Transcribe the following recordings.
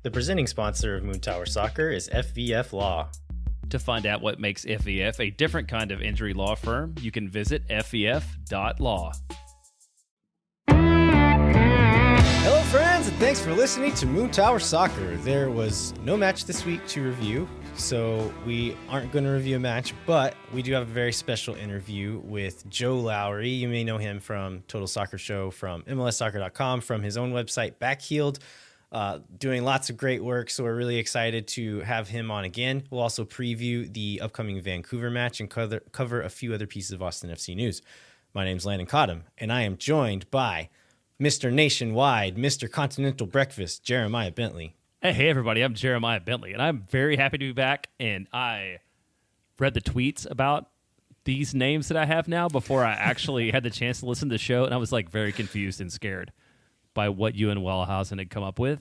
The presenting sponsor of Moon Tower Soccer is FVF Law. To find out what makes FVF a different kind of injury law firm, you can visit fvf.law. Hello, friends, and thanks for listening to Moon Tower Soccer. There was no match this week to review, so we aren't going to review a match, but we do have a very special interview with Joe Lowery. You may know him from Total Soccer Show, from MLSsoccer.com, from his own website, Backheeled. Doing lots of great work, so we're really excited to have him on again. We'll also preview the upcoming Vancouver match and cover a few other pieces of Austin FC news. My name's Landon Cottam, and I am joined by Mr. Nationwide, Mr. Continental Breakfast, Jeremiah Bentley. Hey, everybody, I'm Jeremiah Bentley, and I'm very happy to be back, and I read the tweets about these names that I have now before I actually had the chance to listen to the show, and I was like very confused and scared by what you and Wellhausen had come up with,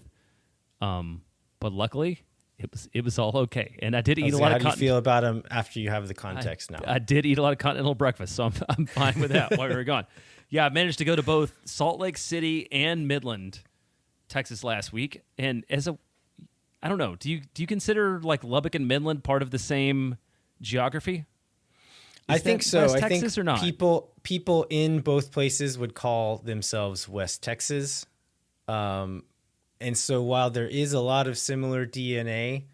but luckily it was all okay. And I did eat a lot of. How do you feel about them after you have the context now? I did eat a lot of continental breakfast, so I'm fine with that. While we were gone, yeah, I managed to go to both Salt Lake City and Midland, Texas last week. And I don't know, do you consider like Lubbock and Midland part of the same geography? I think so. West I Texas think or not? people in both places would call themselves West Texas. And so while there is a lot of similar DNA,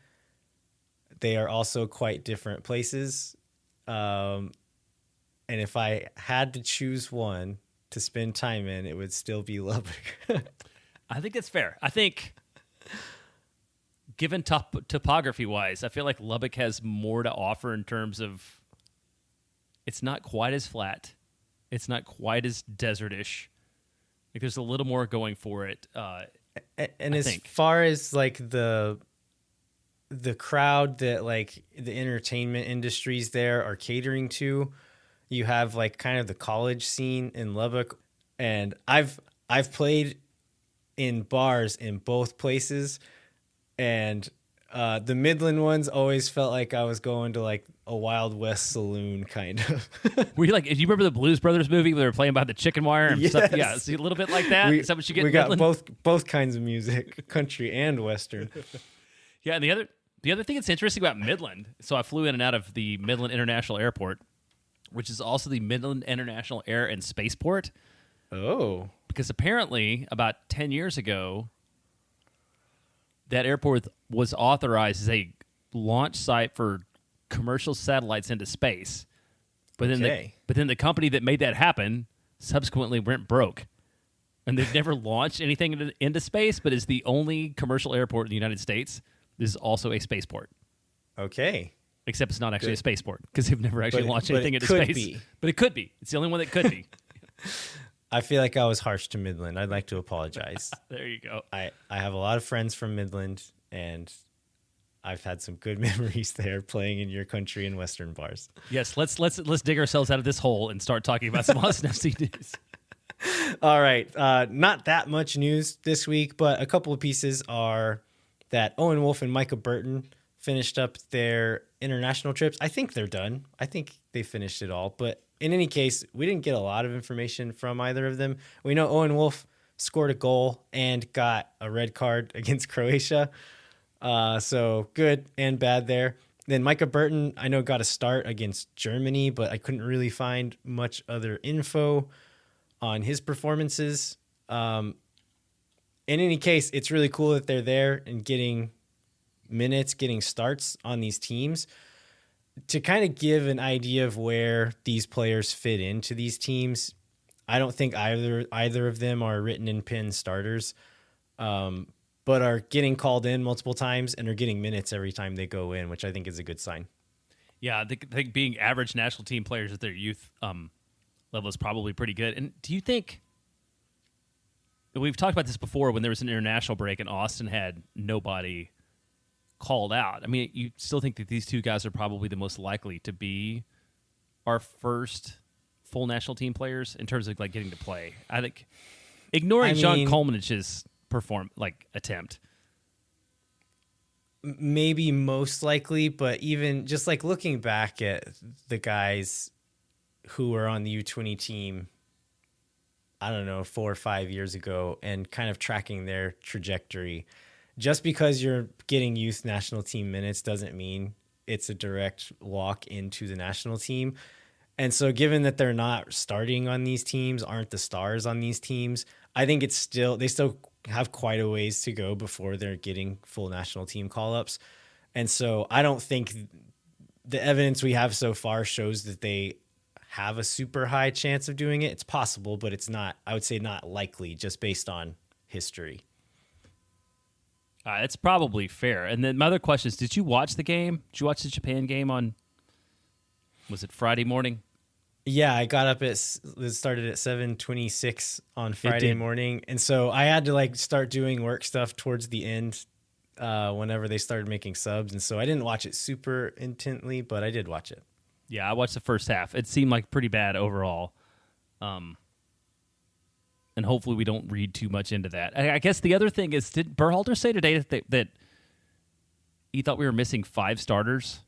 they are also quite different places. And if I had to choose one to spend time in, it would still be Lubbock. I think that's fair. I think given topography-wise, I feel like Lubbock has more to offer in terms of it's not quite as flat. It's not quite as desert-ish. Like there's a little more going for it. And as far as like the crowd that like the entertainment industries there are catering to, you have like kind of the college scene in Lubbock. And I've played in bars in both places, and the Midland ones always felt like I was going to like a Wild West saloon kind of. Were you like, do you remember the Blues Brothers movie where they were playing by the chicken wire and stuff? Yeah, it's a little bit like that. Is that what you get? We got both kinds of music, country and Western. Yeah, and the other thing that's interesting about Midland, so I flew in and out of the Midland International Airport, which is also the Midland International Air and Spaceport. Oh. Because apparently about 10 years ago, that airport was authorized as a launch site for commercial satellites into space. But then the company that made that happen subsequently went broke. And they've never launched anything into space, but is the only commercial airport in the United States. This is also a spaceport. Okay. Except it's not actually a spaceport because they've never actually launched anything into space. Be. But it could be. It's the only one that could be. I feel like I was harsh to Midland. I'd like to apologize. There you go. I have a lot of friends from Midland, and I've had some good memories there playing in your country in Western bars. Yes, let's dig ourselves out of this hole and start talking about some Austin FC news. All right. Not that much news this week, but a couple of pieces are that Owen, Wolff, and Micah Burton finished up their international trips. I think they're done. I think they finished it all. But in any case, we didn't get a lot of information from either of them. We know Owen Wolff scored a goal and got a red card against Croatia. So good and bad there. Then Micah Burton, I know, got a start against Germany, but I couldn't really find much other info on his performances. In any case, it's really cool that they're there and getting minutes, getting starts on these teams. To kind of give an idea of where these players fit into these teams, I don't think either of them are written in pen starters, but are getting called in multiple times and are getting minutes every time they go in, which I think is a good sign. Yeah, I think being average national team players at their youth level is probably pretty good. And do you think, we've talked about this before when there was an international break and Austin had nobody called out. I mean, you still think that these two guys are probably the most likely to be our first full national team players in terms of like getting to play. I think ignoring John Kolmanich's attempt. Maybe most likely, but even just like looking back at the guys who were on the U20 team, I don't know, 4 or 5 years ago, and kind of tracking their trajectory, just because you're getting youth national team minutes doesn't mean it's a direct walk into the national team. And so given that they're not starting on these teams, aren't the stars on these teams, I think they still have quite a ways to go before they're getting full national team call-ups. And so I don't think the evidence we have so far shows that they have a super high chance of doing it. It's possible, but it's not, I would say not likely just based on history. It's probably fair. And then my other question is, did you watch the game? Did you watch the Japan game on, was it Friday morning? Yeah, I got up it started at 7:26 on Friday morning. And so I had to like start doing work stuff towards the end whenever they started making subs. And so I didn't watch it super intently, but I did watch it. Yeah, I watched the first half. It seemed like pretty bad overall. And hopefully we don't read too much into that. I guess the other thing is, did Berhalter say today that he thought we were missing 5 starters?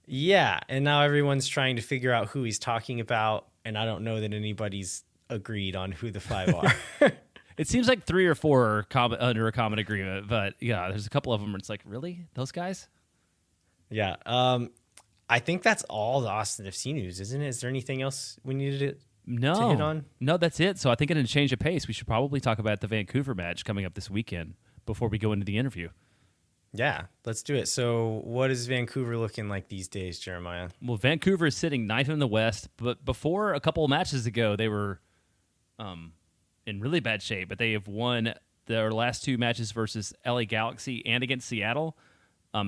Yeah, and now everyone's trying to figure out who he's talking about, and I don't know that anybody's agreed on who the 5 are. It seems like 3 or 4 are under a common agreement, but yeah, there's a couple of them where it's like, really? Those guys? Yeah. I think that's all the Austin FC news, isn't it? Is there anything else we needed to hit on? No, that's it. So I think in a change of pace, we should probably talk about the Vancouver match coming up this weekend before we go into the interview. Yeah, let's do it. So what is Vancouver looking like these days, Jeremiah? Well, Vancouver is sitting 9th in the West, but before a couple of matches ago, they were in really bad shape, but they have won their last 2 matches versus LA Galaxy and against Seattle.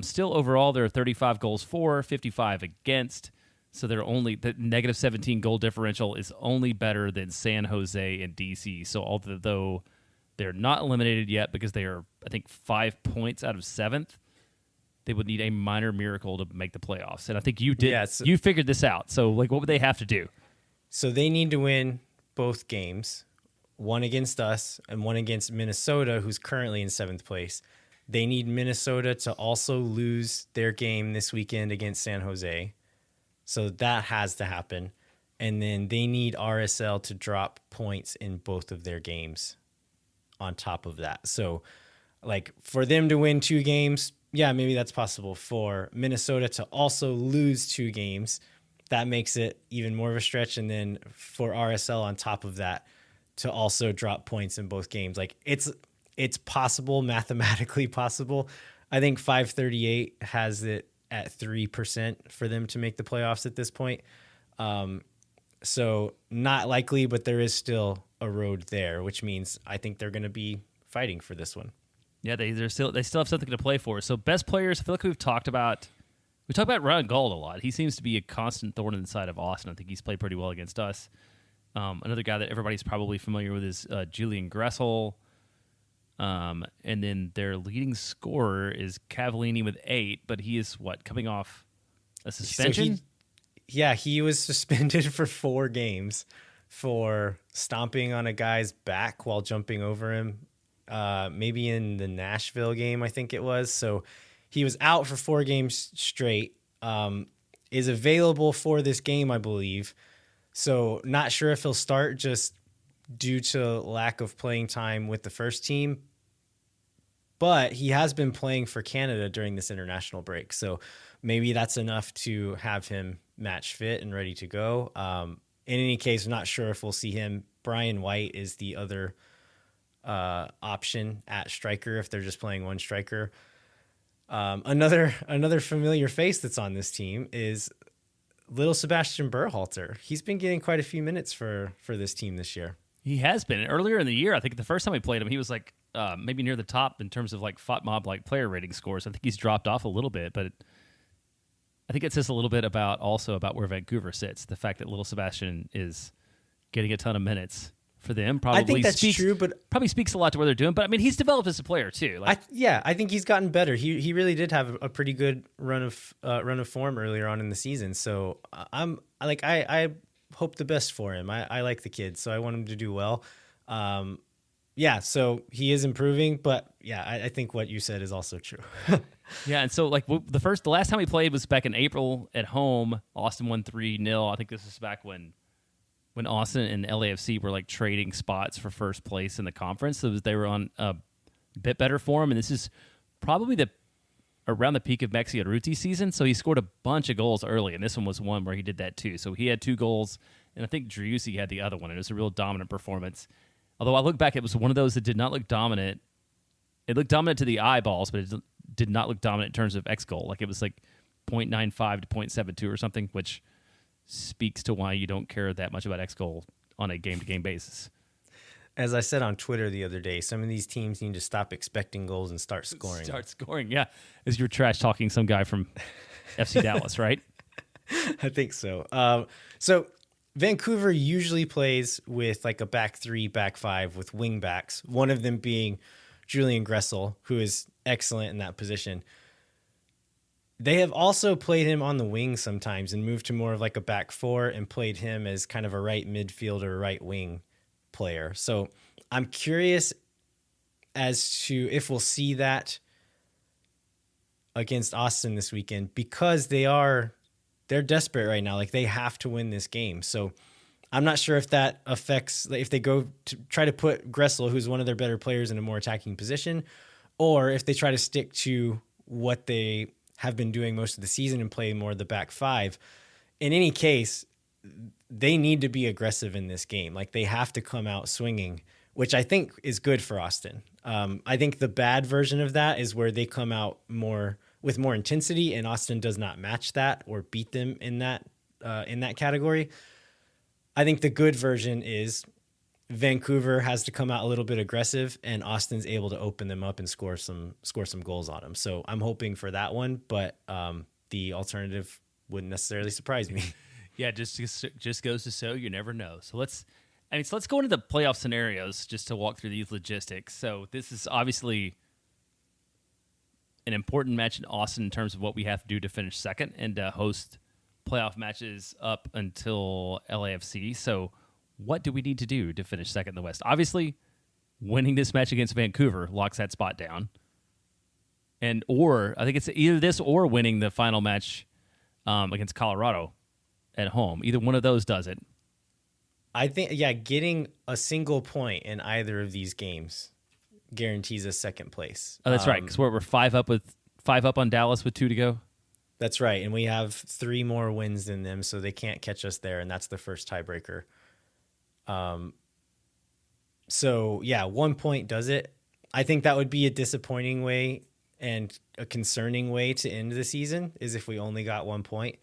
Still overall, there are 35 goals for, 55 against, so they're only the negative 17 goal differential is only better than San Jose and DC. So although they're not eliminated yet because they are, I think, 5 points out of 7th, they would need a minor miracle to make the playoffs. And I think you did. Yeah, you figured this out. So, like, what would they have to do? So they need to win both games, one against us and one against Minnesota, who's currently in 7th place. They need Minnesota to also lose their game this weekend against San Jose. So that has to happen. And then they need RSL to drop points in both of their games on top of that. So, like, for them to win 2 games, yeah, maybe that's possible. For Minnesota to also lose 2 games, that makes it even more of a stretch. And then for RSL on top of that to also drop points in both games. Like, it's possible, mathematically possible. I think 538 has it at 3% for them to make the playoffs at this point. So not likely, but there is still a road there, which means I think they're going to be fighting for this one. Yeah, they still have something to play for. So best players, I feel like we talk about Ryan Gauld a lot. He seems to be a constant thorn in the side of Austin. I think he's played pretty well against us. Another guy that everybody's probably familiar with is Julian Gressel. And then their leading scorer is Cavallini with 8, but he is coming off a suspension? So he was suspended for 4 games for stomping on a guy's back while jumping over him. Maybe in the Nashville game, I think it was. So he was out for 4 games straight, is available for this game, I believe. So not sure if he'll start just due to lack of playing time with the first team. But he has been playing for Canada during this international break. So maybe that's enough to have him match fit and ready to go. In any case, I'm not sure if we'll see him. Brian White is the other option at striker if they're just playing one striker. Another familiar face that's on this team is little Sebastian Berhalter. He's been getting quite a few minutes for this team this year. He has been. Earlier in the year, I think the first time we played him, he was like maybe near the top in terms of like FOTMob like player rating scores. I think he's dropped off a little bit, but I think it says a little bit about where Vancouver sits. The fact that little Sebastian is getting a ton of minutes for them probably I think that's true, but probably speaks a lot to what they're doing. But I mean, he's developed as a player too. I think he's gotten better. He really did have a pretty good run of form earlier on in the season. So I hope the best for him. I like the kid, so I want him to do well. So he is improving, but I think what you said is also true. Yeah, and so like the last time we played was back in April at home. Austin won 3-0. I think this is back when Austin and LAFC were like trading spots for first place in the conference. So they were on a bit better for him, and this is probably around the peak of Maxi Urruti's season, so he scored a bunch of goals early, and this one was one where he did that too. So he had 2 goals, and I think Driussi had the other one, and it was a real dominant performance. Although I look back, it was one of those that did not look dominant. It looked dominant to the eyeballs, but it did not look dominant in terms of X-goal. Like it was like 0.95 to 0.72 or something, which speaks to why you don't care that much about X-goal on a game-to-game basis. As I said on Twitter the other day, some of these teams need to stop expecting goals and start scoring. Start scoring, yeah. As you're trash talking some guy from FC Dallas, right? I think so. So Vancouver usually plays with like a back 3, back 5 with wing backs, one of them being Julian Gressel, who is excellent in that position. They have also played him on the wing sometimes and moved to more of like a back 4 and played him as kind of a right midfielder, right wing player. So I'm curious as to if we'll see that against Austin this weekend, because they're desperate right now. Like they have to win this game. So I'm not sure if that affects, if they go to try to put Gressel, who's one of their better players, in a more attacking position, or if they try to stick to what they have been doing most of the season and play more of the back 5. In any case, they need to be aggressive in this game. Like they have to come out swinging, which I think is good for Austin. I think the bad version of that is where they come out with more intensity, and Austin does not match that or beat them in that category. I think the good version is Vancouver has to come out a little bit aggressive, and Austin's able to open them up and score some goals on them. So I'm hoping for that one, but the alternative wouldn't necessarily surprise me. Yeah, just goes to show you never know. So let's go into the playoff scenarios just to walk through these logistics. So this is obviously an important match in Austin in terms of what we have to do to finish second and host playoff matches up until LAFC. So what do we need to do to finish second in the West? Obviously, winning this match against Vancouver locks that spot down. Or I think it's either this or winning the final match against Colorado at home. Either one of those does it. I think, getting a single point in either of these games guarantees us second place. Oh, that's right, because we're 5 up on Dallas with 2 to go. That's right, and we have 3 more wins than them, so they can't catch us there, and that's the first tiebreaker. So, 1 point does it. I think that would be a disappointing way and a concerning way to end the season, is if we only got 1 point.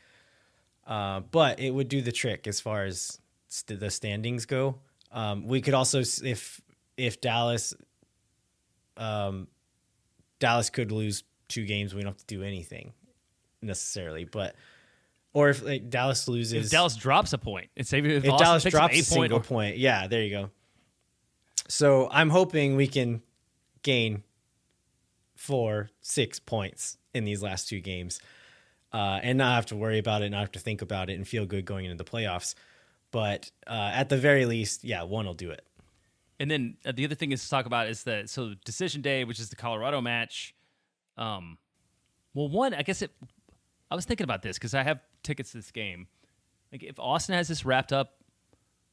But it would do the trick as far as the standings go. We could also, if Dallas could lose 2 games, we don't have to do anything necessarily. Or if Dallas loses, if Dallas drops a point, if Dallas drops a single point, there you go. So I'm hoping we can gain 4-6 points in these last 2 games. And not have to worry about it, not have to think about it, and feel good going into the playoffs. But at the very least, 1 will do it. And then the other thing is to talk about is decision day, which is the Colorado match. I was thinking about this because I have tickets to this game. Like, if Austin has this wrapped up,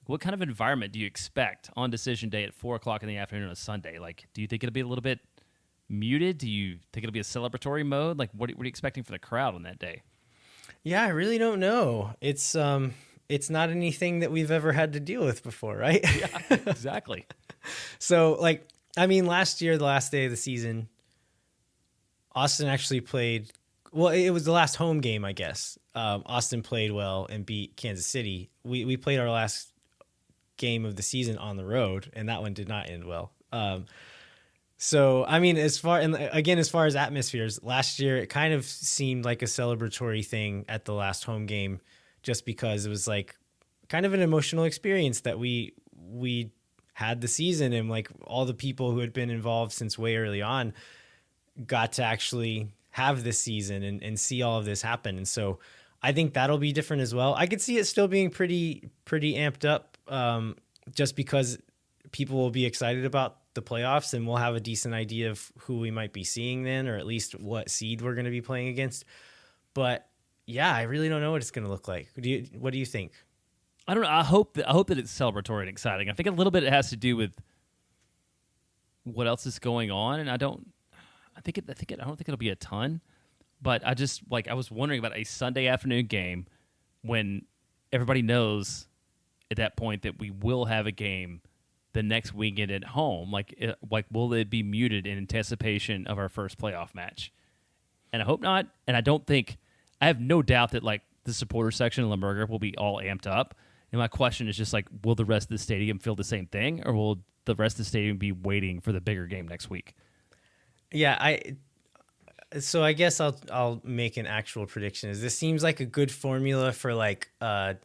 what kind of environment do you expect on decision day at 4:00 in the afternoon on a Sunday? Like, do you think it'll be a little bit muted? Do you think it'll be a celebratory mode? Like, what are you expecting for the crowd on that day? Yeah, I really don't know. It's not anything that we've ever had to deal with before, right? Yeah, exactly. So, last year, the last day of the season, Austin actually played. Well, it was the last home game, I guess. Austin played well and beat Kansas City. We played our last game of the season on the road, and that one did not end well. So, as far as atmospheres, last year it kind of seemed like a celebratory thing at the last home game, just because it was like kind of an emotional experience that we had the season, and like all the people who had been involved since way early on got to actually have this season and see all of this happen. And so I think that'll be different as well. I could see it still being pretty amped up, just because people will be excited about the playoffs, and we'll have a decent idea of who we might be seeing then, or at least what seed we're going to be playing against. But I really don't know what it's going to look like. What do you think? I don't know. I hope that it's celebratory and exciting. I think a little bit it has to do with what else is going on, and I don't think it'll be a ton. But I was wondering about a Sunday afternoon game when everybody knows at that point that we will have a game the next weekend at home. Will it be muted in anticipation of our first playoff match? And I hope not. And I have no doubt that the supporter section in Limburger will be all amped up. And my question is just will the rest of the stadium feel the same thing, or will the rest of the stadium be waiting for the bigger game next week? Yeah, so I guess I'll make an actual prediction. This seems like a good formula for kind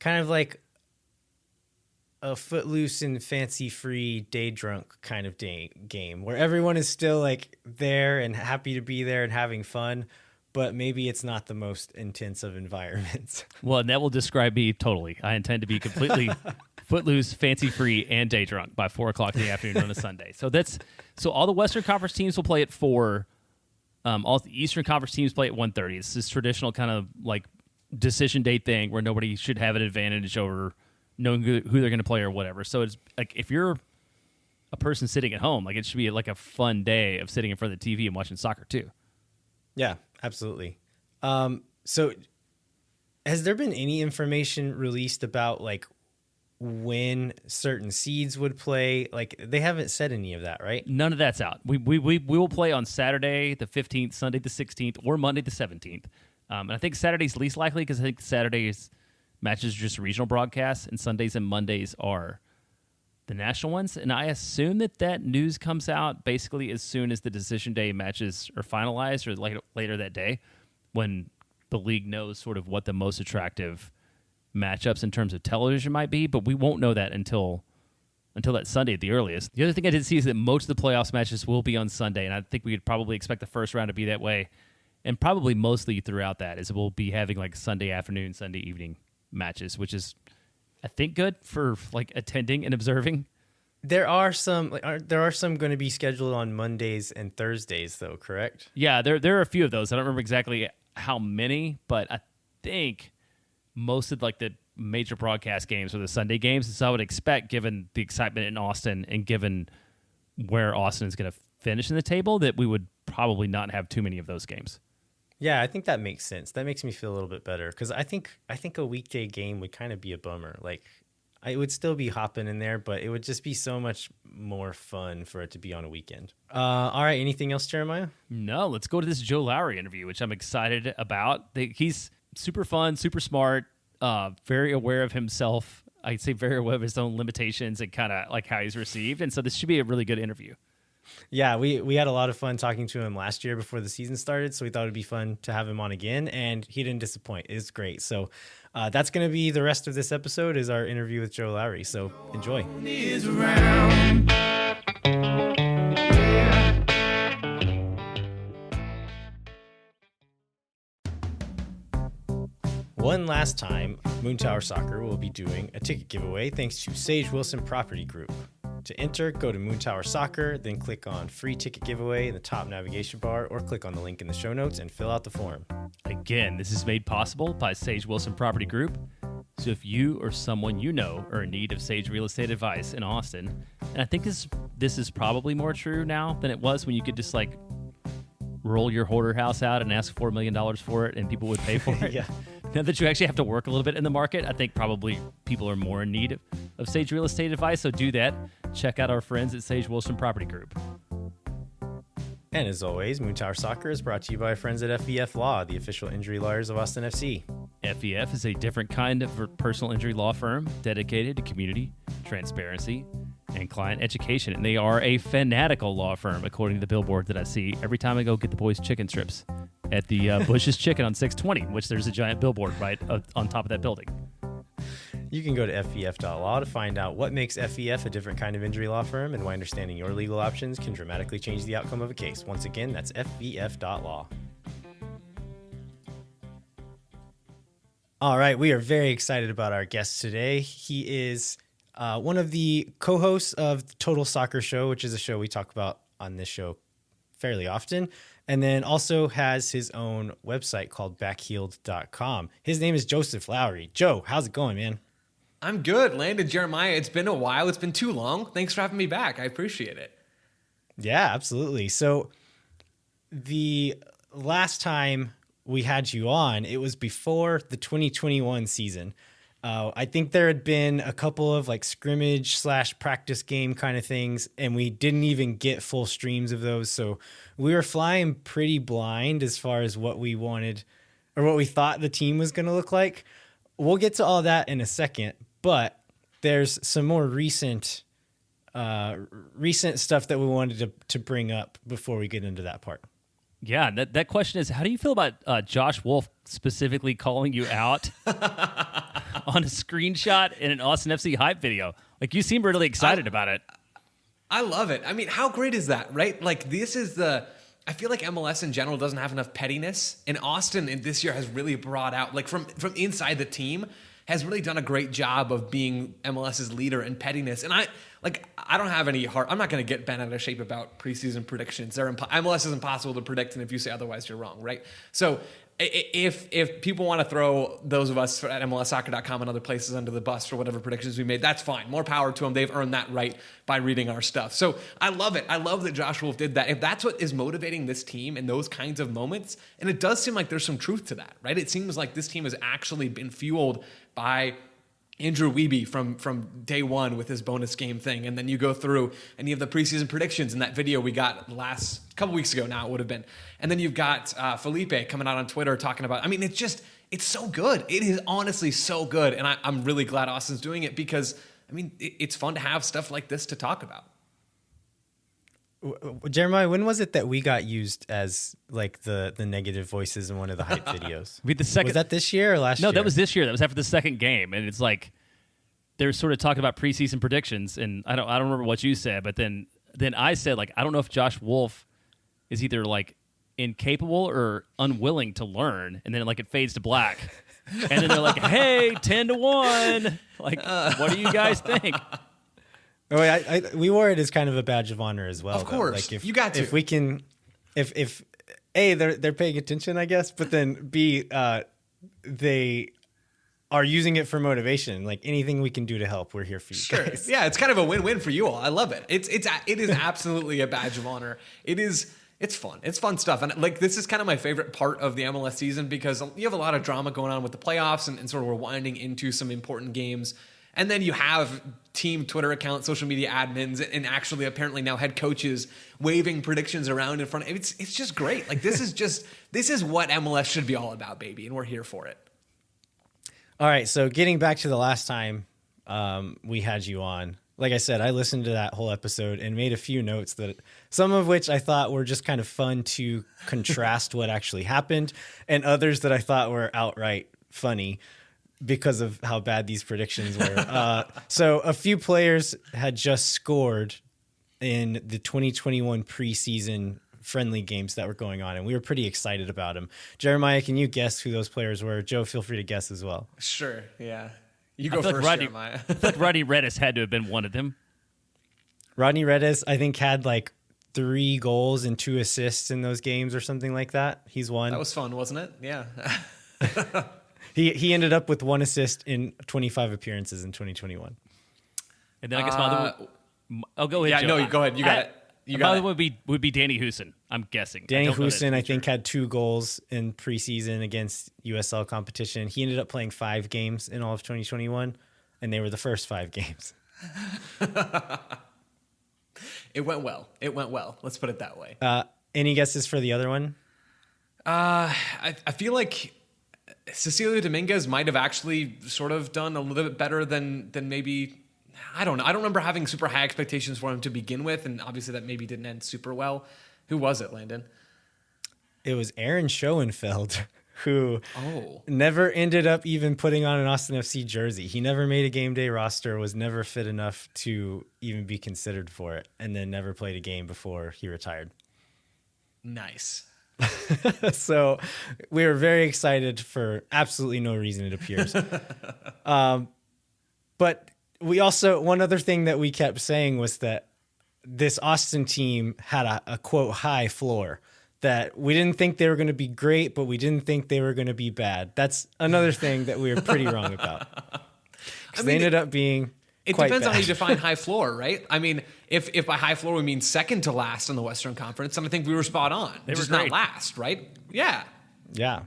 of like a footloose and fancy free day drunk kind of game where everyone is still there and happy to be there and having fun, but maybe it's not the most intense of environments. Well, and that will describe me totally. I intend to be completely footloose, fancy free, and day drunk by 4:00 in the afternoon on a Sunday. So all the Western Conference teams will play at 4. All the Eastern Conference teams play at 1:30. It's this traditional kind of decision day thing where nobody should have an advantage over knowing who they're going to play or whatever. So it's if you're a person sitting at home, it should be a fun day of sitting in front of the TV and watching soccer too. Yeah, absolutely. So has there been any information released about when certain seeds would play? They haven't said any of that, right? None of that's out. We will play on Saturday the 15th, Sunday the 16th, or Monday the 17th. And I think Saturday's least likely because I think Saturday's matches are just regional broadcasts, and Sundays and Mondays are the national ones. And I assume that news comes out basically as soon as the decision day matches are finalized, or later that day, when the league knows sort of what the most attractive matchups in terms of television might be. But we won't know that until that Sunday at the earliest. The other thing I did see is that most of the playoffs matches will be on Sunday, and I think we could probably expect the first round to be that way, and probably mostly throughout that is we'll be having Sunday afternoon, Sunday evening matches, which is, I think, good for attending and observing. There are some going to be scheduled on Mondays and Thursdays, though, correct? Yeah, there are a few of those. I don't remember exactly how many, but I think most of the major broadcast games are the Sunday games. And so I would expect, given the excitement in Austin and given where Austin is going to finish in the table, that we would probably not have too many of those games. Yeah, I think that makes sense. That makes me feel a little bit better because I think a weekday game would kind of be a bummer. I would still be hopping in there, but it would just be so much more fun for it to be on a weekend. All right, anything else, Jeremiah? No, let's go to this Joe Lowery interview, which I'm excited about. He's super fun, super smart, very aware of himself. I'd say very aware of his own limitations and kind of how he's received. And so this should be a really good interview. Yeah, we had a lot of fun talking to him last year before the season started, so we thought it'd be fun to have him on again, and he didn't disappoint. It's great. So that's going to be the rest of this episode is our interview with Joe Lowery. So enjoy. One last time, Moon Tower Soccer will be doing a ticket giveaway thanks to Sage Wilson Property Group. To enter, go to Moon Tower Soccer, then click on Free Ticket Giveaway in the top navigation bar, or click on the link in the show notes and fill out the form. Again, this is made possible by Sage Wilson Property Group. So if you or someone you know are in need of Sage real estate advice in Austin, and I think this is probably more true now than it was when you could just roll your hoarder house out and ask $4 million for it and people would pay for it. Yeah. Now that you actually have to work a little bit in the market, I think probably people are more in need of Sage real estate advice. So do that. Check out our friends at Sage Wilson Property Group. And as always, Moon Tower Soccer is brought to you by our friends at FEF Law, the official injury lawyers of Austin FC. FEF is a different kind of personal injury law firm dedicated to community, transparency, and client education. And they are a fanatical law firm, according to the billboard that I see every time I go get the boys' chicken strips at the Bush's Chicken on 620, which there's a giant billboard right on top of that building. You can go to fef.law to find out what makes FEF a different kind of injury law firm and why understanding your legal options can dramatically change the outcome of a case. Once again, that's fef.law. All right, we are very excited about our guest today. He is one of the co-hosts of the Total Soccer Show, which is a show we talk about on this show fairly often, and then also has his own website called backheeled.com. His name is Joseph Lowery. Joe, how's it going, man? I'm good, Landon, Jeremiah. It's been a while. It's been too long. Thanks for having me back. I appreciate it. Yeah, absolutely. So the last time we had you on, it was before the 2021 season. I think there had been a couple of like scrimmage / practice game kind of things, and we didn't even get full streams of those. So we were flying pretty blind as far as what we wanted or what we thought the team was going to look like. We'll get to all that in a second, but there's some more recent stuff that we wanted to bring up before we get into that part. Yeah, that question is, how do you feel about Josh Wolff specifically calling you out on a screenshot in an Austin FC hype video? Like, you seem really excited about it. I love it. I mean, how great is that, right? Like, this is I feel like MLS in general doesn't have enough pettiness, and Austin in this year has really brought out, like, from inside the team, has really done a great job of being MLS's leader in pettiness. And I don't have any heart. I'm not going to get bent out of shape about preseason predictions. MLS is impossible to predict, and if you say otherwise, you're wrong, right? So if people want to throw those of us at MLSsoccer.com and other places under the bus for whatever predictions we made, that's fine. More power to them. They've earned that right by reading our stuff. So I love it. I love that Josh Wolff did that. If that's what is motivating this team in those kinds of moments, and it does seem like there's some truth to that, right? It seems like this team has actually been fueled by Andrew Wiebe from day one with his bonus game thing. And then you go through and you have the preseason predictions in that video we got last couple weeks ago now it would have been. And then you've got Felipe coming out on Twitter talking about, I mean, it's so good. It is honestly so good. And I'm really glad Austin's doing it because, I mean, it's fun to have stuff like this to talk about. Jeremiah, when was it that we got used as like the negative voices in one of the hype videos? Was that this year or last year? No, that was this year. That was after the second game, and it's like they're sort of talking about preseason predictions, and I don't remember what you said, but then I said, like, I don't know if Josh Wolff is either like incapable or unwilling to learn, and then like it fades to black, and then they're like, hey, 10-1, like, what do you guys think? Oh, we wore it as kind of a badge of honor as well. Of course, like if, you got to. If we can, if A, they're paying attention, I guess, but then B, they are using it for motivation. Like anything we can do to help, we're here for you guys. Yeah, it's kind of a win-win for you all. I love it. It is absolutely a badge of honor. It's fun. It's fun stuff. And like this is kind of my favorite part of the MLS season because you have a lot of drama going on with the playoffs and sort of we're winding into some important games. And then you have team Twitter accounts, social media admins, and actually apparently now head coaches waving predictions around in front. It's just great. Like this is what MLS should be all about, baby, and we're here for it. All right, so getting back to the last time we had you on, like I said, I listened to that whole episode and made a few notes that some of which I thought were just kind of fun to contrast what actually happened, and others that I thought were outright funny because of how bad these predictions were. So a few players had just scored in the 2021 preseason friendly games that were going on, and we were pretty excited about them. Jeremiah, can you guess who those players were? Joe, feel free to guess as well. Sure, yeah. You go first, Jeremiah. I feel like Rodney Redis had to have been one of them. Rodney Redis, I think, had like 3 goals and 2 assists in those games or something like that. He's one. That was fun, wasn't it? Yeah. He ended up with 1 assist in 25 appearances in 2021. And then I guess my other one. Oh, go ahead. Yeah, Joe. no, go ahead. You got it. My other one would be Danny Houston. I'm guessing. Danny Houston, I think, had 2 goals in preseason against USL competition. He ended up playing 5 games in all of 2021, and they were the first 5 games. It went well. Let's put it that way. Any guesses for the other one? I feel like Cecilio Dominguez might have actually sort of done a little bit better than maybe. I don't know. I don't remember having super high expectations for him to begin with, and obviously that maybe didn't end super well. Who was it, Landon? It was Aaron Schoenfeld, who never ended up even putting on an Austin FC jersey. He never made a game day roster, was never fit enough to even be considered for it, and then never played a game before he retired. Nice. So we were very excited for absolutely no reason, it appears. But we also, one other thing that we kept saying was that this Austin team had a quote high floor, that we didn't think they were going to be great, but we didn't think they were going to be bad. That's another thing that we were pretty wrong about. They ended up being It quite depends on how you bad. define high floor, right? I mean, if by high floor we mean second to last in the Western Conference, then I think we were spot on. They were Just not great. last, right? Yeah. Yeah.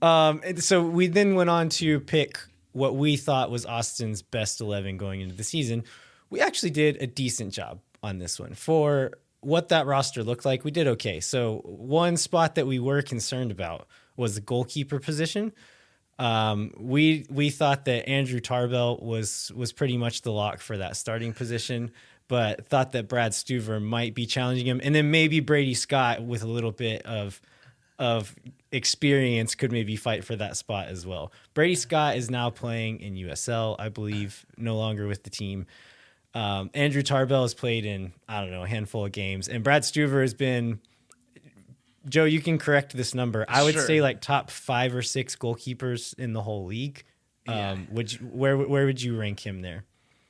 And so we then went on to pick what we thought was Austin's best 11 going into the season. We actually did a decent job on this one. For what that roster looked like, we did okay. So one spot that we were concerned about was the goalkeeper position. We thought that Andrew Tarbell was pretty much the lock for that starting position, but thought that Brad Stuver might be challenging him. And then maybe Brady Scott with a little bit of experience could maybe fight for that spot as well. Brady Scott is now playing in USL, I believe, no longer with the team. Andrew Tarbell has played in, I don't know, a handful of games. And Brad Stuver has been, Joe, you can correct this number. I would Sure. say like top 5 or 6 goalkeepers in the whole league. Yeah. Where would you rank him there?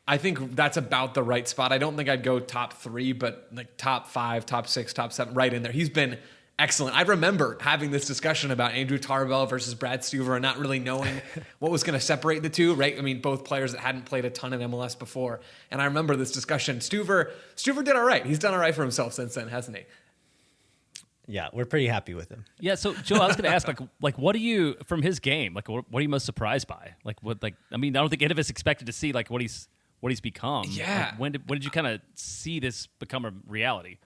I think that's about the right spot. I don't think I'd go top 3, but like top 5, top 6, top 7, right in there. He's been excellent. I remember having this discussion about Andrew Tarbell versus Brad Stuver and not really knowing what was going to separate the two, right? I mean, both players that hadn't played a ton in MLS before. And I remember this discussion. Stuver did all right. He's done all right for himself since then, hasn't he? Yeah, we're pretty happy with him. Yeah, so Joe, I was going to ask, like, what do you from his game? Like, what are you most surprised by? Like, what? Like, I mean, I don't think any of us expected to see like what he's become. Yeah. Like, when did you kind of see this become a reality?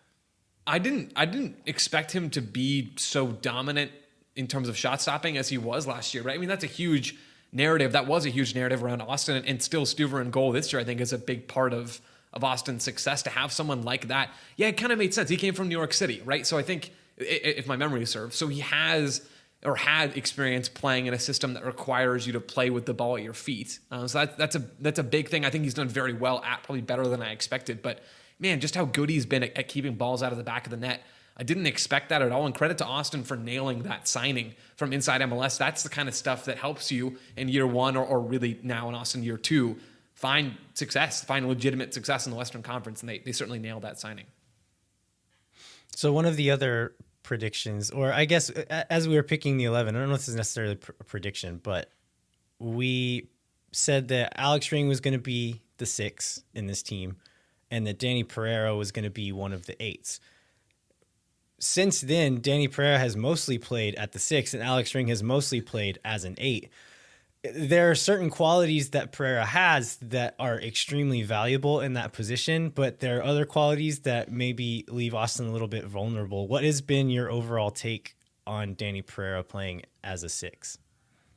I didn't expect him to be so dominant in terms of shot stopping as he was last year, right? I mean, that's a huge narrative. That was a huge narrative around Austin, and still Stuver in goal this year, I think, is a big part of Austin's success. To have someone like that, yeah, it kind of made sense. He came from New York City, right? So I think, if my memory serves, so he has or had experience playing in a system that requires you to play with the ball at your feet. So that's a big thing. I think he's done very well at, probably better than I expected, but man, just how good he's been at keeping balls out of the back of the net. I didn't expect that at all. And credit to Austin for nailing that signing from inside MLS. That's the kind of stuff that helps you in year 1 or really now in Austin year 2 find legitimate success in the Western Conference. And they certainly nailed that signing. So one of the other predictions, or I guess as we were picking the 11, I don't know if this is necessarily a prediction, but we said that Alex Ring was going to be the 6 in this team, and that Danny Pereira was going to be one of the 8s. Since then, Danny Pereira has mostly played at the 6, and Alex Ring has mostly played as an 8. There are certain qualities that Pereira has that are extremely valuable in that position, but there are other qualities that maybe leave Austin a little bit vulnerable. What has been your overall take on Danny Pereira playing as a 6?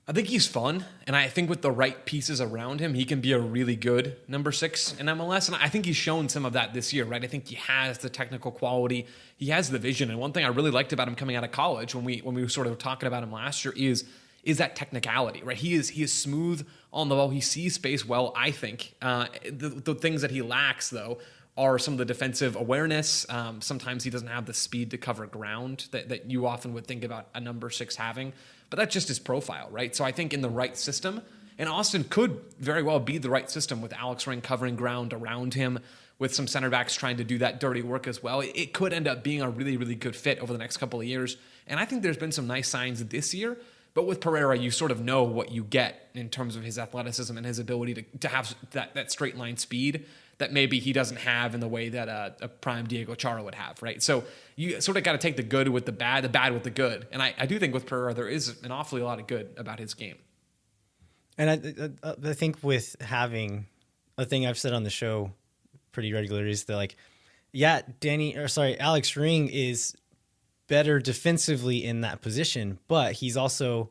I think he's fun, and I think with the right pieces around him, he can be a really good number 6 in MLS, and I think he's shown some of that this year, right? I think he has the technical quality, he has the vision, and one thing I really liked about him coming out of college when we were sort of talking about him last year is that technicality, right? He is smooth on the ball, he sees space well, I think. The things that he lacks, though, are some of the defensive awareness. Sometimes he doesn't have the speed to cover ground that you often would think about a number 6 having. But that's just his profile, right? So I think in the right system, and Austin could very well be the right system with Alex Ring covering ground around him, with some center backs trying to do that dirty work as well. It could end up being a really, really good fit over the next couple of years. And I think there's been some nice signs this year. But with Pereira, you sort of know what you get in terms of his athleticism and his ability to have that straight line speed that maybe he doesn't have in the way that a prime Diego Chara would have, right? So you sort of got to take the good with the bad with the good. And I do think with Pereira, there is an awfully lot of good about his game. And I think with having a thing I've said on the show pretty regularly is that, Alex Ring is better defensively in that position, but he's also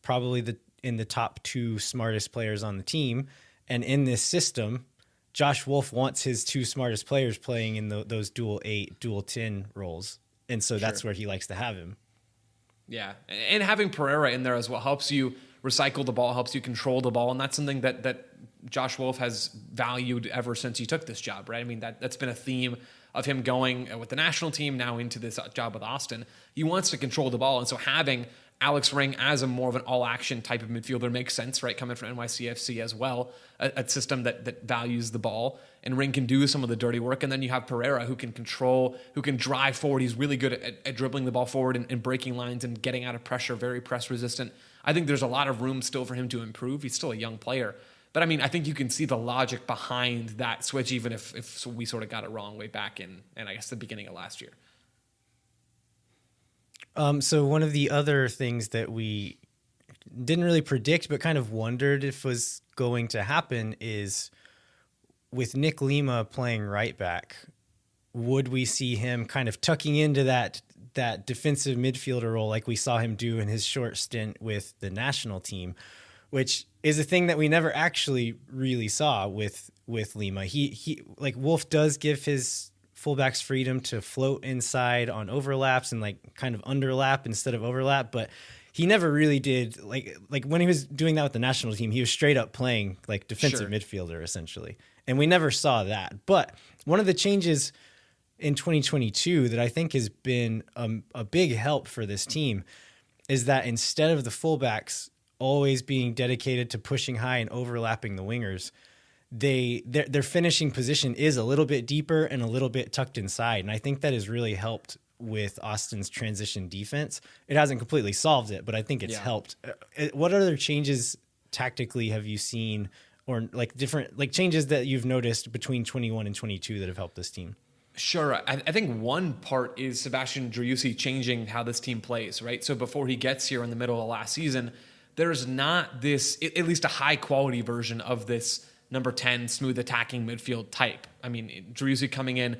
probably in the top 2 smartest players on the team. And in this system, Josh Wolff wants his 2 smartest players playing in those dual 8, dual 10 roles. And so that's where he likes to have him. Yeah. And having Pereira in there as well helps you recycle the ball, helps you control the ball. And that's something that Josh Wolff has valued ever since he took this job, right? I mean, that's been a theme of him going with the national team now into this job with Austin. He wants to control the ball. And so having Alex Ring as a more of an all-action type of midfielder makes sense, right? Coming from NYCFC as well, a system that values the ball. And Ring can do some of the dirty work. And then you have Pereira who can control, who can drive forward. He's really good at dribbling the ball forward and breaking lines and getting out of pressure, very press resistant. I think there's a lot of room still for him to improve. He's still a young player. But I mean, I think you can see the logic behind that switch, even if we sort of got it wrong way back in I guess the beginning of last year. So one of the other things that we didn't really predict, but kind of wondered if was going to happen is with Nick Lima playing right back, would we see him kind of tucking into that defensive midfielder role like we saw him do in his short stint with the national team, which is a thing that we never actually really saw with Lima. He like Wolff does give his fullbacks freedom to float inside on overlaps and like kind of underlap instead of overlap, but he never really did like when he was doing that with the national team, he was straight up playing like defensive midfielder essentially. And we never saw that. But one of the changes in 2022 that I think has been a big help for this team is that instead of the fullbacks always being dedicated to pushing high and overlapping the wingers, their finishing position is a little bit deeper and a little bit tucked inside. And I think that has really helped with Austin's transition defense. It hasn't completely solved it, but I think it's helped. What other changes tactically have you seen, or like different like changes that you've noticed between 21 and 22 that have helped this team? Sure. I think one part is Sebastian Driussi changing how this team plays, right? So before he gets here in the middle of last season, there's not this, at least a high quality version of this number 10 smooth attacking midfield type. I mean, Driussi coming in,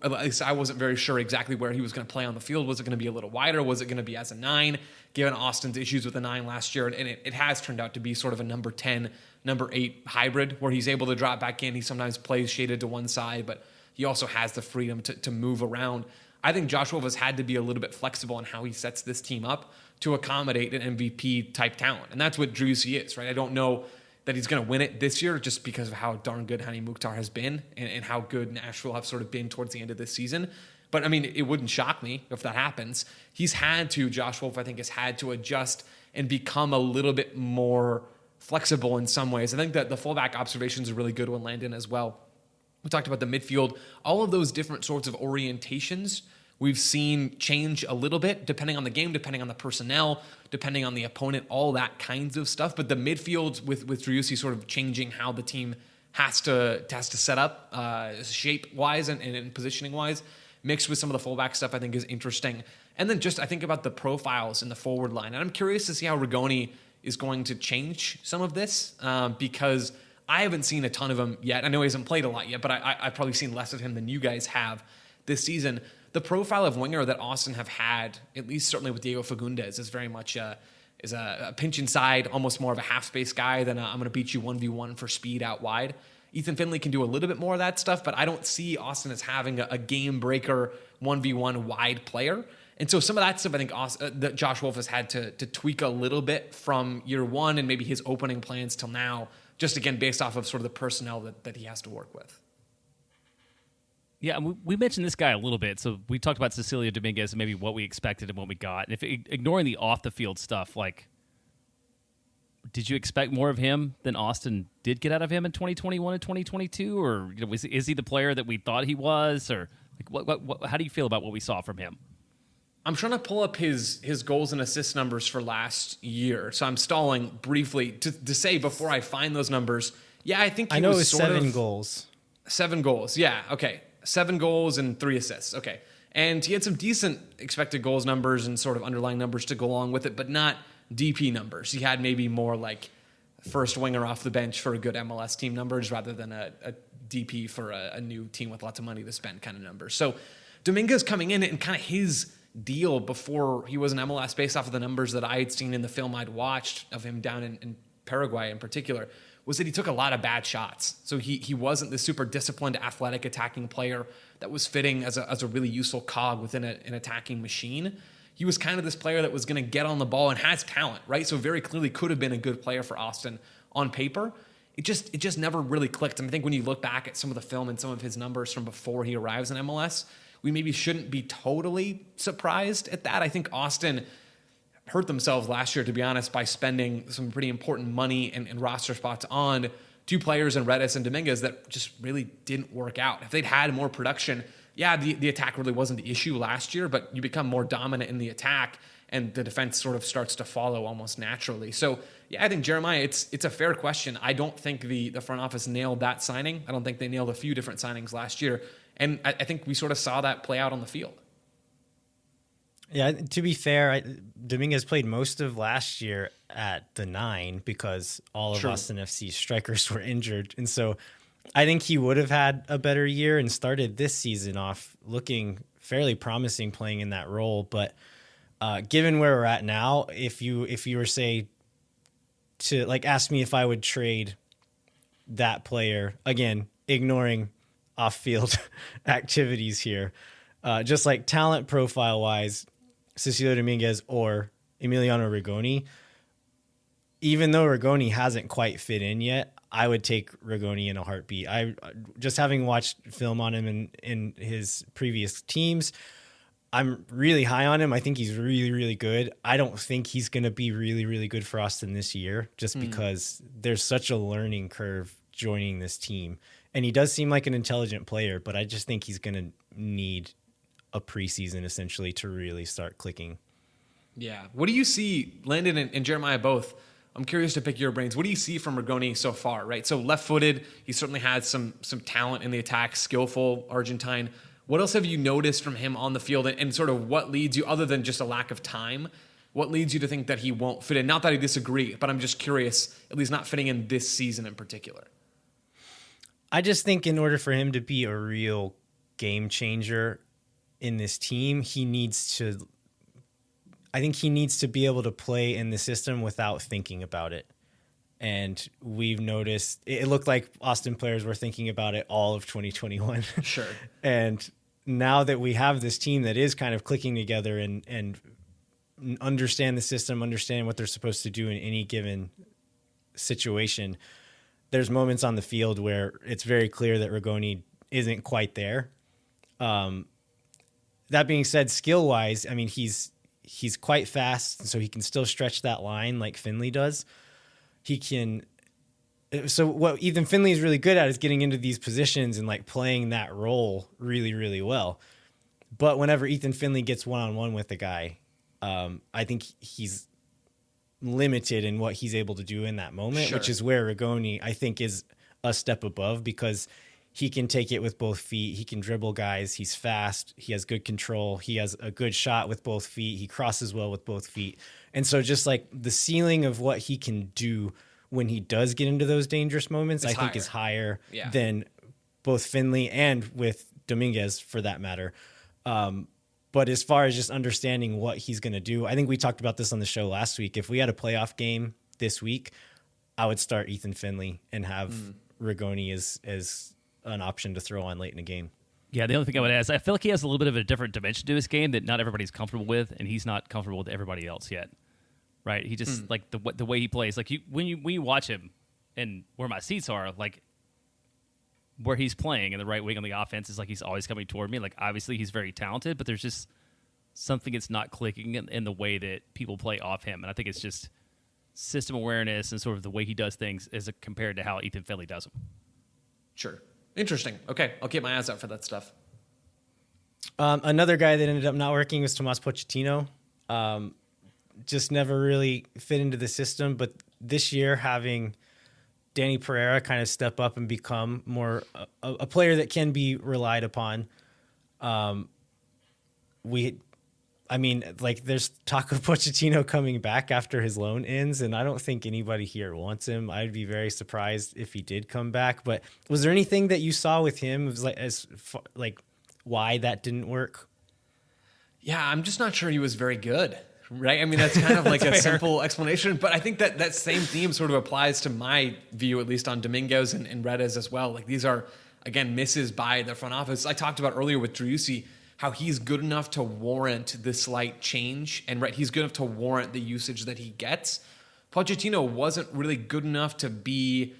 at least I wasn't very sure exactly where he was going to play on the field. Was it going to be a little wider? Was it going to be as a 9, given Austin's issues with the 9 last year? And it has turned out to be sort of a number 10, number 8 hybrid where he's able to drop back in. He sometimes plays shaded to one side, but he also has the freedom to move around. I think Josh Wolff has had to be a little bit flexible in how he sets this team up to accommodate an MVP type talent. And that's what Driussi is, right? I don't know that he's going to win it this year just because of how darn good Hani Mukhtar has been and how good Nashville have sort of been towards the end of this season. But I mean, it wouldn't shock me if that happens. Josh Wolff, I think, has had to adjust and become a little bit more flexible in some ways. I think that the fullback observations are really good when Landon as well. We talked about the midfield, all of those different sorts of orientations we've seen change a little bit depending on the game, depending on the personnel, depending on the opponent, all that kinds of stuff. But the midfield with Driussi sort of changing how the team has to set up shape-wise and positioning-wise, mixed with some of the fullback stuff, I think is interesting. And then just I think about the profiles in the forward line. And I'm curious to see how Rigoni is going to change some of this because I haven't seen a ton of him yet. I know he hasn't played a lot yet, but I've probably seen less of him than you guys have this season. The profile of winger that Austin have had, at least certainly with Diego Fagundes, is very much a pinch inside, almost more of a half space guy than I'm going to beat you 1v1 for speed out wide. Ethan Finley can do a little bit more of that stuff, but I don't see Austin as having a game breaker 1v1 wide player. And so some of that stuff I think that Josh Wolff has had to tweak a little bit from year one and maybe his opening plans till now, just again based off of sort of the personnel that he has to work with. Yeah, we mentioned this guy a little bit. So we talked about Cecilio Dominguez and maybe what we expected and what we got. And if ignoring the off-the-field stuff, like, did you expect more of him than Austin did get out of him in 2021 and 2022? Or is he the player that we thought he was? Or like, how do you feel about what we saw from him? I'm trying to pull up his goals and assist numbers for last year. So I'm stalling briefly to say before I find those numbers. Yeah, I think I know it was 7 goals. 7 goals. Yeah, okay. 7 goals and 3 assists. Okay. And he had some decent expected goals numbers and sort of underlying numbers to go along with it, but not DP numbers. He had maybe more like first winger off the bench for a good MLS team numbers rather than a DP for a new team with lots of money to spend kind of numbers. So Dominguez coming in and kind of his deal before he was an MLS based off of the numbers that I had seen in the film I'd watched of him down in Paraguay in particular was that he took a lot of bad shots. So he wasn't the super disciplined, athletic attacking player that was fitting as a really useful cog within an attacking machine. He was kind of this player that was going to get on the ball and has talent, right? So very clearly could have been a good player for Austin on paper. It just never really clicked. I think when you look back at some of the film and some of his numbers from before he arrives in MLS, we maybe shouldn't be totally surprised at that. I think Austin hurt themselves last year, to be honest, by spending some pretty important money and roster spots on 2 players in Redis and Dominguez that just really didn't work out. If they'd had more production, yeah, the attack really wasn't the issue last year, but you become more dominant in the attack and the defense sort of starts to follow almost naturally. So yeah, I think Jeremiah, it's a fair question. I don't think the front office nailed that signing. I don't think they nailed a few different signings last year. And I think we sort of saw that play out on the field. Yeah, to be fair, Dominguez played most of last year at the 9 because all of Austin FC's strikers were injured. And so I think he would have had a better year and started this season off looking fairly promising playing in that role. But given where we're at now, if you were, say, to like ask me if I would trade that player, again, ignoring off-field activities here, just like talent profile-wise, Cecilio Dominguez or Emiliano Rigoni, even though Rigoni hasn't quite fit in yet, I would take Rigoni in a heartbeat. I just having watched film on him in his previous teams, I'm really high on him. I think he's really, really good. I don't think he's going to be really, really good for Austin this year just because there's such a learning curve joining this team. And he does seem like an intelligent player, but I just think he's going to need a preseason essentially to really start clicking. Yeah. What do you see, Landon and Jeremiah both? I'm curious to pick your brains. What do you see from Rigoni so far, right? So left-footed, he certainly had some talent in the attack, skillful Argentine. What else have you noticed from him on the field, and sort of what leads you, other than just a lack of time, what leads you to think that he won't fit in? Not that I disagree, but I'm just curious, at least not fitting in this season in particular. I just think in order for him to be a real game changer in this team, he needs to be able to play in the system without thinking about it. And we've noticed it looked like Austin players were thinking about it all of 2021. Sure. And now that we have this team that is kind of clicking together and understand the system, understand what they're supposed to do in any given situation, there's moments on the field where it's very clear that Rigoni isn't quite there. That being said, skill-wise, I mean, he's quite fast, so he can still stretch that line like Finley does. He can. So what Ethan Finley is really good at is getting into these positions and like playing that role really, really well. But whenever Ethan Finley gets one-on-one with a guy, I think he's limited in what he's able to do in that moment, which is where Rigoni, I think, is a step above because he can take it with both feet. He can dribble guys. He's fast. He has good control. He has a good shot with both feet. He crosses well with both feet. And so just like the ceiling of what he can do when he does get into those dangerous moments, I think is higher than both Finley and with Dominguez for that matter. But as far as just understanding what he's going to do, I think we talked about this on the show last week. If we had a playoff game this week, I would start Ethan Finley and have Rigoni as an option to throw on late in the game. Yeah, the only thing I would add is I feel like he has a little bit of a different dimension to his game that not everybody's comfortable with, and he's not comfortable with everybody else yet. Right? He just like the way he plays. Like when you watch him, and where my seats are, like where he's playing in the right wing on the offense is like he's always coming toward me. Like obviously he's very talented, but there's just something that's not clicking in the way that people play off him, and I think it's just system awareness and sort of the way he does things as compared to how Ethan Finley does them. Sure. Interesting. Okay, I'll keep my eyes out for that stuff. Another guy that ended up not working was Tomas Pochettino. Just never really fit into the system. But this year, having Danny Pereira kind of step up and become more a player that can be relied upon, there's talk of Pochettino coming back after his loan ends, and I don't think anybody here wants him. I'd be very surprised if he did come back. But was there anything that you saw with him why that didn't work? Yeah, I'm just not sure he was very good, right? I mean, that's kind of like a simple explanation, but I think that same theme sort of applies to my view, at least on Dominguez and Redes as well. Like these are, again, misses by the front office. I talked about earlier with Driussi, how he's good enough to warrant the slight change, and he's good enough to warrant the usage that he gets. Pochettino wasn't really good enough to be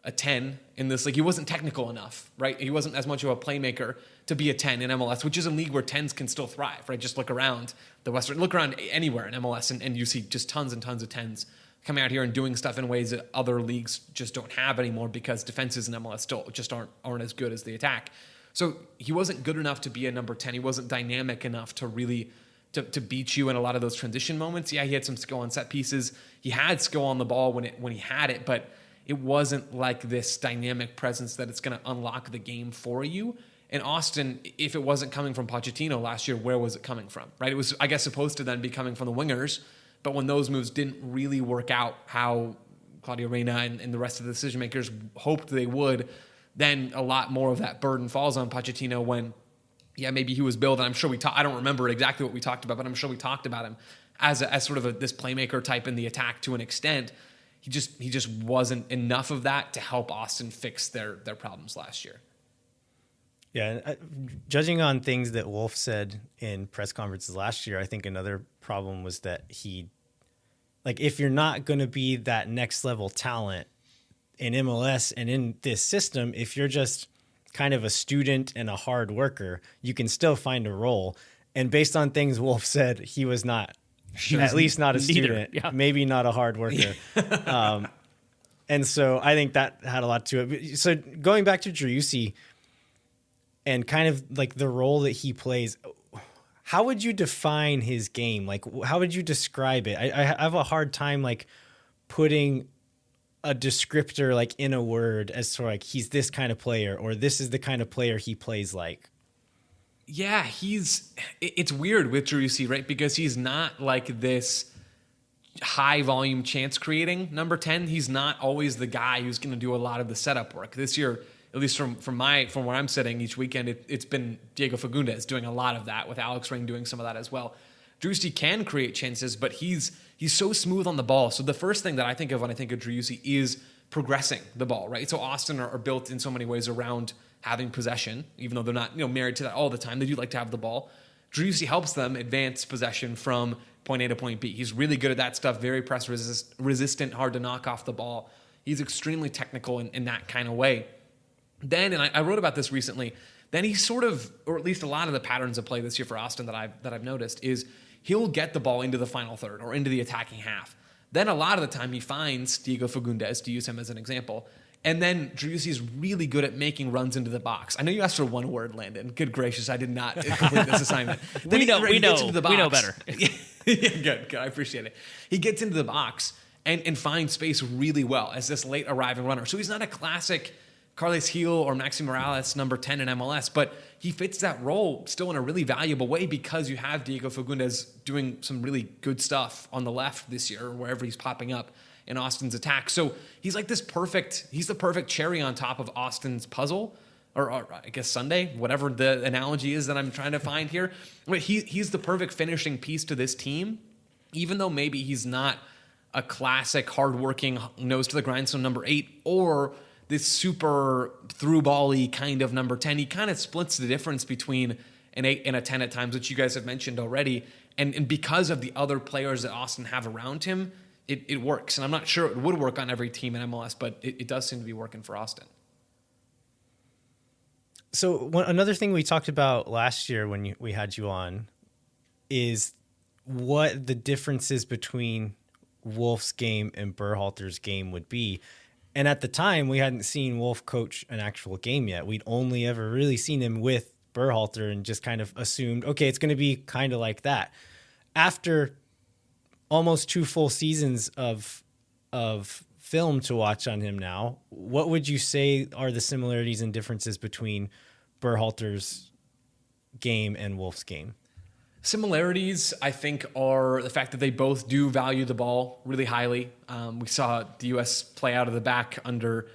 a 10 in this league. He wasn't technical enough, right? He wasn't as much of a playmaker to be a 10 in MLS, which is a league where 10s can still thrive, right? Just look around look around anywhere in MLS, and you see just tons and tons of 10s coming out here and doing stuff in ways that other leagues just don't have anymore because defenses in MLS still just aren't as good as the attack. So he wasn't good enough to be a number 10. He wasn't dynamic enough to really to beat you in a lot of those transition moments. Yeah, he had some skill on set pieces. He had skill on the ball when he had it, but it wasn't like this dynamic presence that it's going to unlock the game for you. And Austin, if it wasn't coming from Pochettino last year, where was it coming from, right? It was, I guess, supposed to then be coming from the wingers, but when those moves didn't really work out how Claudio Reyna and the rest of the decision makers hoped they would, then a lot more of that burden falls on Pochettino when, yeah, maybe he was billed, and I'm sure I don't remember exactly what we talked about, but I'm sure we talked about him as sort of this playmaker type in the attack to an extent. He just wasn't enough of that to help Austin fix their problems last year. Yeah, judging on things that Wolff said in press conferences last year, I think another problem was that if you're not going to be that next level talent in MLS and in this system, if you're just kind of a student and a hard worker, you can still find a role. And based on things Wolff said, he was not, at least not a student, maybe not a hard worker. And so I think that had a lot to it. So going back to Driussi and kind of like the role that he plays, how would you define his game? Like, how would you describe it? I have a hard time like putting a descriptor like in a word as to like he's this kind of player or this is the kind of player he plays like. Yeah, it's weird with Driussi, right? Because he's not like this high volume chance creating number 10. He's not always the guy who's going to do a lot of the setup work. This year, at least from where I'm sitting each weekend, it's been Diego Fagundes doing a lot of that, with Alex Ring doing some of that as well. Driussi can create chances, but he's so smooth on the ball. So the first thing that I think of when I think of Driussi is progressing the ball, right? So Austin are built in so many ways around having possession, even though they're not married to that all the time. They do like to have the ball. Driussi helps them advance possession from point A to point B. He's really good at that stuff, very press resistant, hard to knock off the ball. He's extremely technical in that kind of way. Then, and I wrote about this recently, then he sort of, or at least a lot of the patterns of play this year for Austin that I've noticed is he'll get the ball into the final third or into the attacking half. Then a lot of the time he finds Diego Fagundes, to use him as an example. And then Driussi's really good at making runs into the box. I know you asked for one word, Landon. Good gracious, I did not complete this assignment. We know better. Yeah, good. I appreciate it. He gets into the box and finds space really well as this late arriving runner. So he's not a classic Carles Gil or Maxi Morales number 10 in MLS, but he fits that role still in a really valuable way because you have Diego Fagundes doing some really good stuff on the left this year, or wherever he's popping up in Austin's attack. So he's like he's the perfect cherry on top of Austin's puzzle, or I guess Sunday, whatever the analogy is that I'm trying to find here. But he's the perfect finishing piece to this team, even though maybe he's not a classic hardworking nose to the grindstone number 8 or this super through ball-y kind of number 10. He kind of splits the difference between an 8 and a 10 at times, which you guys have mentioned already. And because of the other players that Austin have around him, it works. And I'm not sure it would work on every team in MLS, but it does seem to be working for Austin. So another thing we talked about last year when we had you on is what the differences between Wolff's game and Berhalter's game would be. And at the time, we hadn't seen Wolff coach an actual game yet. We'd only ever really seen him with Berhalter and just kind of assumed, okay, it's going to be kind of like that. After almost 2 full seasons of film to watch on him now, what would you say are the similarities and differences between Berhalter's game and Wolff's game? Similarities, I think, are the fact that they both do value the ball really highly. We saw the U.S. play out of the back under,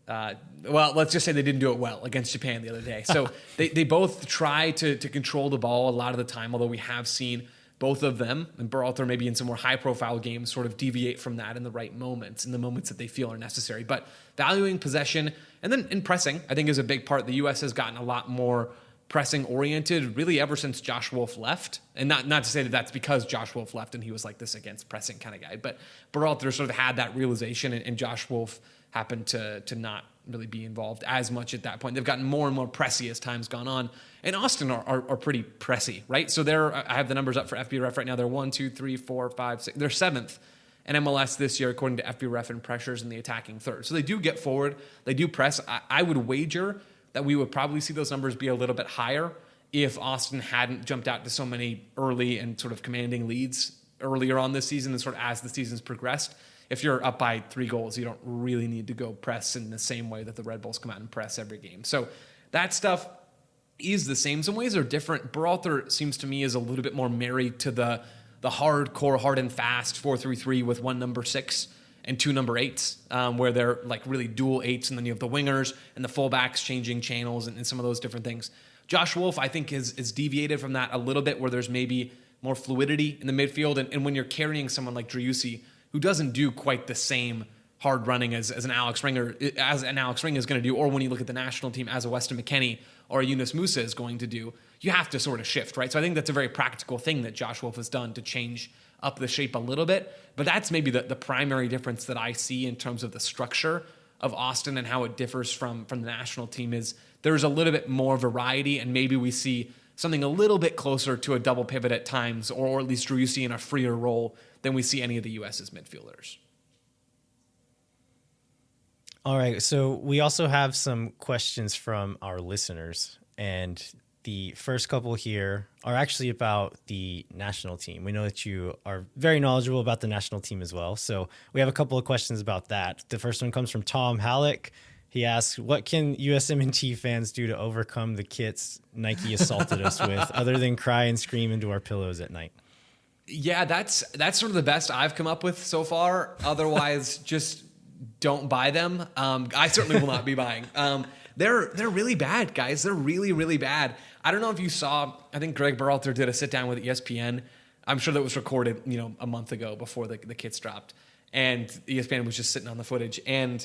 let's just say they didn't do it well against Japan the other day. So they both try to control the ball a lot of the time, although we have seen both of them, and Berhalter maybe in some more high-profile games, sort of deviate from that in the right moments, in the moments that they feel are necessary. But valuing possession, and then in pressing, I think is a big part. The U.S. has gotten a lot more pressing-oriented really ever since Josh Wolff left. And not to say that that's because Josh Wolff left and he was like this against pressing kind of guy, but Berhalter sort of had that realization, and Josh Wolff happened to not really be involved as much at that point. They've gotten more and more pressy as time's gone on. And Austin are pretty pressy, right? So I have the numbers up for FBref right now. They're 1, 2, 3, 4, 5, 6. They're 7th in MLS this year, according to FBref in pressures in the attacking third. So they do get forward. They do press. I would wager that we would probably see those numbers be a little bit higher if Austin hadn't jumped out to so many early and sort of commanding leads earlier on this season and sort of as the season's progressed. If you're up by 3 goals, you don't really need to go press in the same way that the Red Bulls come out and press every game. So that stuff is the same. Some ways they're different. Berhalter seems to me is a little bit more married to the hardcore, hard and fast 4-3-3 with 1 number 6 and 2 number 8s, where they're like really dual 8s, and then you have the wingers and the fullbacks changing channels and some of those different things. Josh Wolff, I think, is deviated from that a little bit, where there's maybe more fluidity in the midfield, and when you're carrying someone like Driussi, who doesn't do quite the same hard running as an Alex Ring is going to do, or when you look at the national team as a Weston McKennie or a Yunus Musa is going to do, you have to sort of shift, right? So I think that's a very practical thing that Josh Wolff has done to change up the shape a little bit. But that's maybe the primary difference that I see in terms of the structure of Austin and how it differs from the national team is there's a little bit more variety, and maybe we see something a little bit closer to a double pivot at times, or at least Driussi in a freer role than we see any of the U.S.'s midfielders. All right, so we also have some questions from our listeners, and the first couple here are actually about the national team. We know that you are very knowledgeable about the national team as well, so we have a couple of questions about that. The first one comes from Tom Halleck. He asks, what can USMNT fans do to overcome the kits Nike assaulted us with, other than cry and scream into our pillows at night? Yeah, that's sort of the best I've come up with so far. Otherwise, just don't buy them. I certainly will not be buying. They're really bad, guys. They're really, really bad. I don't know if you saw, I think Greg Berhalter did a sit down with ESPN. I'm sure that was recorded, a month ago before the kits dropped. And ESPN was just sitting on the footage. And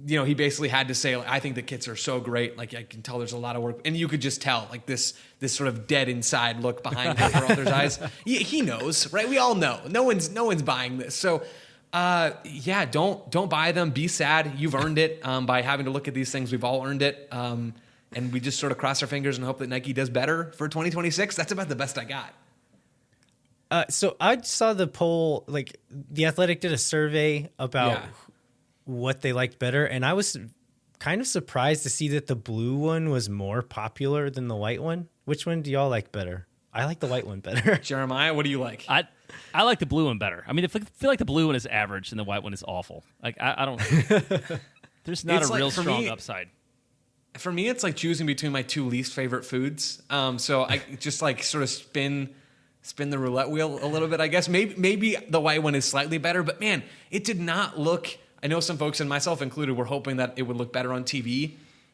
he basically had to say, I think the kits are so great. Like, I can tell there's a lot of work. And you could just tell, like, this sort of dead inside look behind Berhalter's eyes. He knows, right? We all know. No one's buying this. So, don't buy them. Be sad. You've earned it by having to look at these things. We've all earned it. And we just sort of cross our fingers and hope that Nike does better for 2026. That's about the best I got. So I saw the poll, like The Athletic did a survey about what they liked better, and I was kind of surprised to see that the blue one was more popular than the white one. Which one do y'all like better? I like the white one better. Jeremiah, what do you like? I like the blue one better. I mean, I feel like the blue one is average and the white one is awful. Like, I don't... There's not a real strong upside. For me, it's like choosing between my 2 least favorite foods. So I just like sort of spin the roulette wheel a little bit, I guess. Maybe the white one is slightly better, but man, it did not look... I know some folks, and myself included, were hoping that it would look better on TV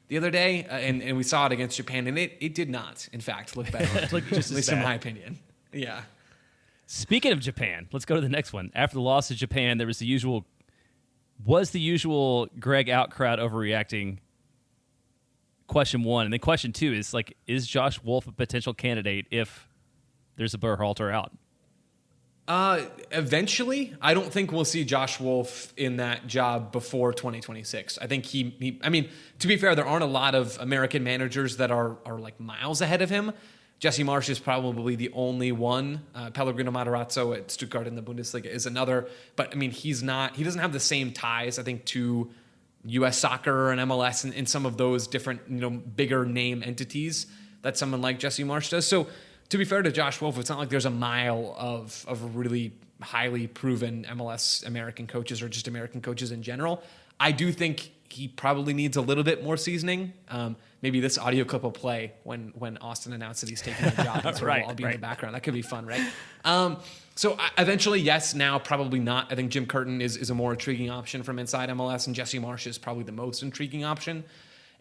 the other day, and we saw it against Japan, and it did not, in fact, look better on TV, at least in my opinion. Yeah. Speaking of Japan, let's go to the next one. After the loss to Japan, there was the usual Greg out crowd overreacting? Question 1. And then question 2 is, like, is Josh Wolff a potential candidate if there's a Berhalter out? Eventually, I don't think we'll see Josh Wolff in that job before 2026. I think I mean, to be fair, there aren't a lot of American managers that are like miles ahead of him. Jesse Marsch is probably the only one. Pellegrino Matarazzo at Stuttgart in the Bundesliga is another. But I mean, he doesn't have the same ties, I think, to U.S. soccer and MLS and some of those different, bigger name entities that someone like Jesse Marsch does. So, to be fair to Josh Wolff, it's not like there's a mile of really highly proven MLS American coaches or just American coaches in general. I do think he probably needs a little bit more seasoning. Maybe this audio clip will play when Austin announced that he's taking the job. And right, I'll be in the background. That could be fun, right? So eventually, yes. Now, probably not. I think Jim Curtin is a more intriguing option from inside MLS, and Jesse Marsch is probably the most intriguing option.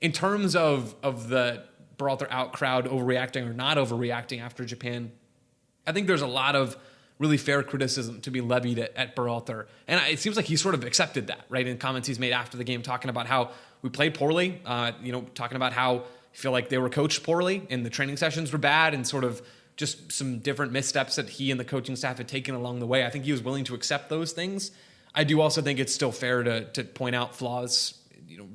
In terms of the Berhalter out crowd overreacting or not overreacting after Japan, I think there's a lot of really fair criticism to be levied at Berhalter. And it seems like he sort of accepted that, right? In comments he's made after the game, talking about how we played poorly, talking about how I feel like they were coached poorly and the training sessions were bad and sort of just some different missteps that he and the coaching staff had taken along the way. I think he was willing to accept those things. I do also think it's still fair to point out flaws,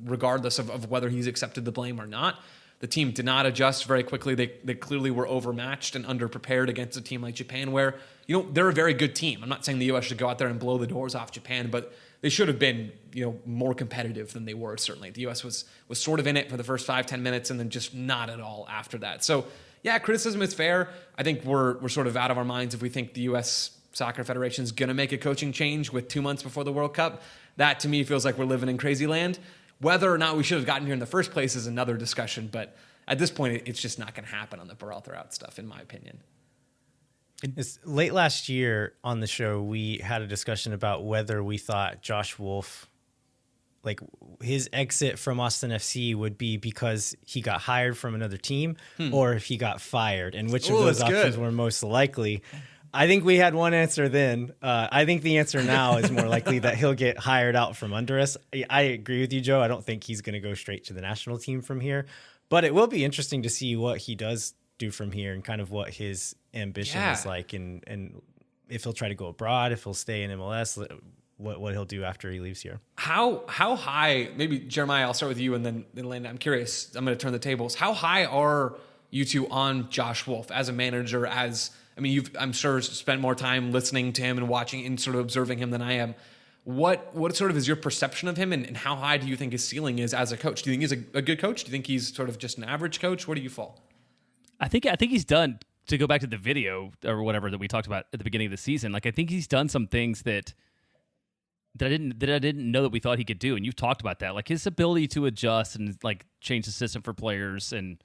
regardless of whether he's accepted the blame or not. The team did not adjust very quickly. They clearly were overmatched and underprepared against a team like Japan, where they're a very good team. I'm not saying the U.S. should go out there and blow the doors off Japan, but they should have been more competitive than they were. Certainly, the U.S. was sort of in it for the first 5-10 minutes, and then just not at all after that. So yeah, criticism is fair. I think we're sort of out of our minds if we think the U.S. Soccer Federation is going to make a coaching change with 2 months before the World Cup. That, to me, feels like we're living in crazy land. Whether or not we should have gotten here in the first place is another discussion, but at this point, it's just not going to happen on the Berhalter out stuff, in my opinion. Late last year on the show, we had a discussion about whether we thought Josh Wolff, like his exit from Austin FC would be because he got hired from another team or if he got fired, and which of those options were most likely. I think we had one answer then. I think the answer now is more likely that he'll get hired out from under us. I agree with you, Joe. I don't think he's going to go straight to the national team from here, but it will be interesting to see what he does do from here and kind of what his ambition is like, and if he'll try to go abroad, if he'll stay in MLS, what he'll do after he leaves here. How high, maybe Jeremiah, I'll start with you and then Landon. I'm curious. I'm going to turn the tables. How high are you two on Josh Wolff as a manager? You've, I'm sure, spent more time listening to him and watching and sort of observing him than I am. What sort of is your perception of him, and how high do you think his ceiling is as a coach? Do you think he's a good coach? Do you think he's sort of just an average coach? Where do you fall? I think he's done, to go back to the video or whatever that we talked about at the beginning of the season. Like, I think he's done some things that I didn't know that we thought he could do, and you've talked about that, like his ability to adjust and like change the system for players. And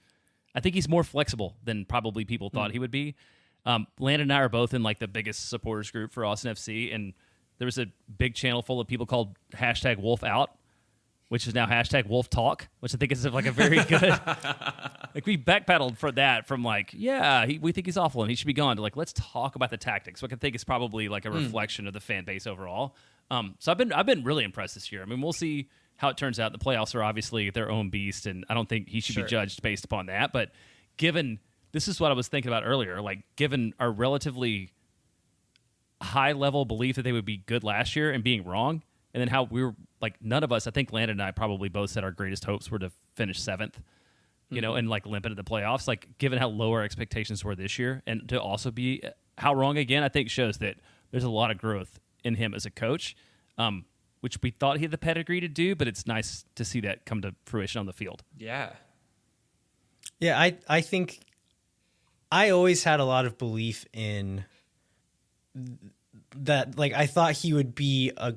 I think he's more flexible than probably people thought he would be. Landon and I are both in like the biggest supporters group for Austin FC, and there was a big channel full of people called #WolfOut, which is now #WolfTalk, which I think is like a very good. Like, we backpedaled for that from like, we think he's awful and he should be gone, to like, let's talk about the tactics, which I think is probably like a reflection of the fan base overall. So I've been really impressed this year. I mean, we'll see how it turns out. The playoffs are obviously their own beast, and I don't think he should be judged based upon that. But given, this is what I was thinking about earlier, like given our relatively high level belief that they would be good last year and being wrong, and then how we were like, none of us, I think Landon and I probably both said our greatest hopes were to finish 7th, and like limp into the playoffs. Like, given how low our expectations were this year, and to also be how wrong again, I think shows that there's a lot of growth in him as a coach, which we thought he had the pedigree to do, but it's nice to see that come to fruition on the field. Yeah. Yeah, I think I always had a lot of belief in that. Like, I thought he would be a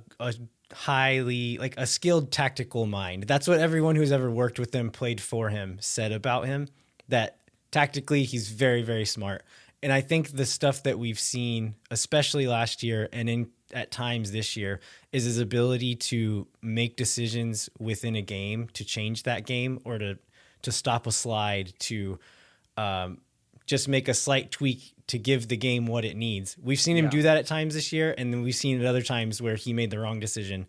highly, like, a skilled tactical mind. That's what everyone who's ever worked with him, played for him, said about him, that tactically he's very, very smart. And I think the stuff that we've seen, especially last year and at times this year, is his ability to make decisions within a game, to change that game, or to stop a slide, to just make a slight tweak to give the game what it needs. We've seen him do that at times this year, and then we've seen it other times where he made the wrong decision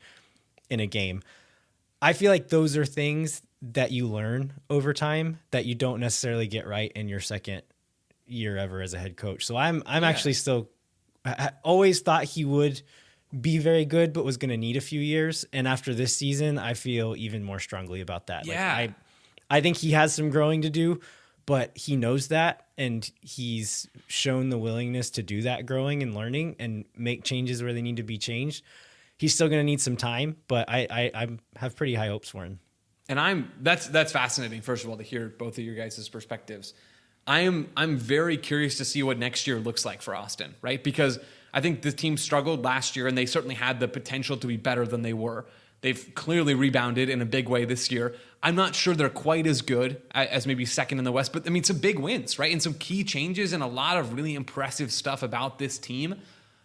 in a game. I feel like those are things that you learn over time that you don't necessarily get right in your second year ever as a head coach. So I'm actually still, I always thought he would be very good, but was going to need a few years. And after this season, I feel even more strongly about that. Yeah. Like, I think he has some growing to do, but he knows that, and he's shown the willingness to do that growing and learning and make changes where they need to be changed. He's still going to need some time, but I have pretty high hopes for him. And that's fascinating, first of all, to hear both of your guys' perspectives. I'm very curious to see what next year looks like for Austin, right? Because I think the team struggled last year, and they certainly had the potential to be better than they were. They've clearly rebounded in a big way this year. I'm not sure they're quite as good as maybe second in the West, but I mean, some big wins, right? And some key changes and a lot of really impressive stuff about this team.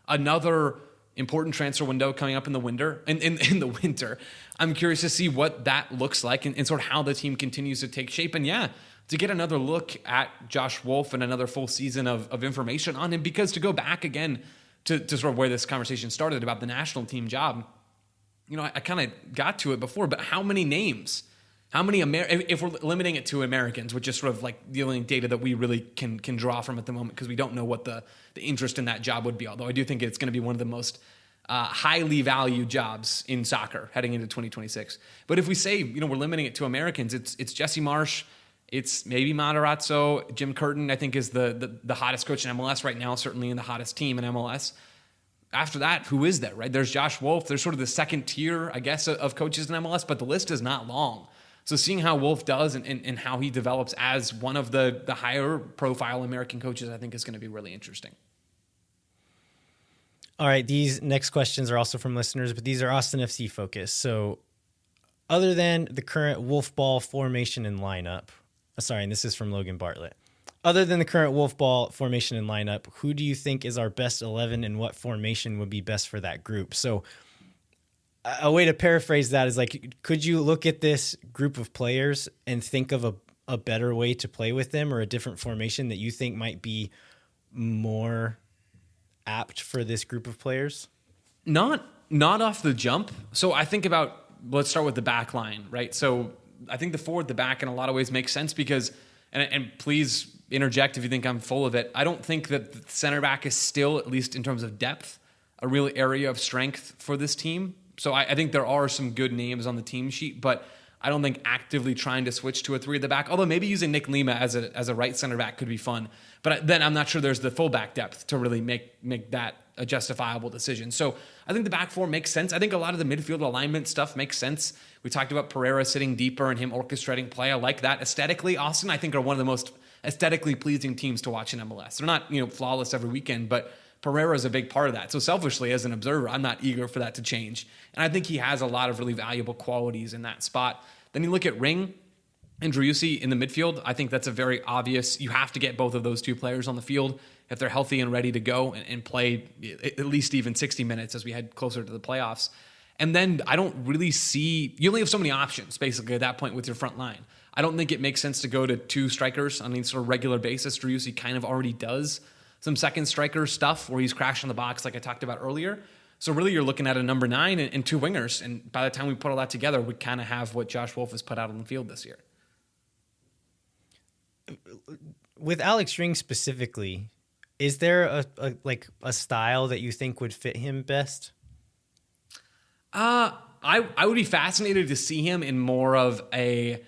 Another important transfer window coming up in the winter. In the winter, I'm curious to see what that looks like and sort of how the team continues to take shape. And to get another look at Josh Wolff and another full season of information on him, because to go back again to sort of where this conversation started about the national team job, I kind of got to it before, but how many names, if we're limiting it to Americans, which is sort of like the only data that we really can draw from at the moment, because we don't know what the interest in that job would be, although I do think it's going to be one of the most highly valued jobs in soccer heading into 2026. But if we say, we're limiting it to Americans, it's Jesse Marsch, it's maybe Matarazzo, Jim Curtin, I think is the hottest coach in MLS right now, certainly in the hottest team in MLS. After that, who is there, right? There's Josh Wolff. There's sort of the second tier, I guess, of coaches in MLS, but the list is not long. So seeing how Wolff does and how he develops as one of the higher profile American coaches, I think is going to be really interesting. All right, these next questions are also from listeners, but these are Austin FC focused. So other than the current Wolff ball formation and lineup, and this is from Logan Bartlett. Other than the current Wolff ball formation and lineup, who do you think is our best 11 and what formation would be best for that group? So a way to paraphrase that is like, could you look at this group of players and think of a better way to play with them or a different formation that you think might be more apt for this group of players? Not off the jump. So I think about, let's start with the back line, right? So I think the forward, the back in a lot of ways makes sense because, and please interject if you think I'm full of it, I don't think that the center back is still, at least in terms of depth, a real area of strength for this team. So I think there are some good names on the team sheet, but I don't think actively trying to switch to a 3 at the back, although maybe using Nick Lima as a right center back could be fun. But then I'm not sure there's the fullback depth to really make that a justifiable decision. So I think the back four makes sense. I think a lot of the midfield alignment stuff makes sense. We talked about Pereira sitting deeper and him orchestrating play. I like that. Aesthetically, Austin, I think, are one of the most aesthetically pleasing teams to watch in MLS. They're not, flawless every weekend, but Pereira is a big part of that. So selfishly, as an observer, I'm not eager for that to change. And I think he has a lot of really valuable qualities in that spot. Then you look at Ring and Driussi in the midfield. I think that's a very obvious, you have to get both of those two players on the field if they're healthy and ready to go and play at least even 60 minutes as we head closer to the playoffs. And then I don't really see, you only have so many options basically at that point with your front line. I don't think it makes sense to go to 2 strikers on any sort of regular basis. Driussi kind of already does some second striker stuff where he's crashing the box like I talked about earlier. So really you're looking at a number 9 and 2 wingers. And by the time we put all that together, we kind of have what Josh Wolff has put out on the field this year. With Alex Ring specifically, is there a style that you think would fit him best? I would be fascinated to see him in more of a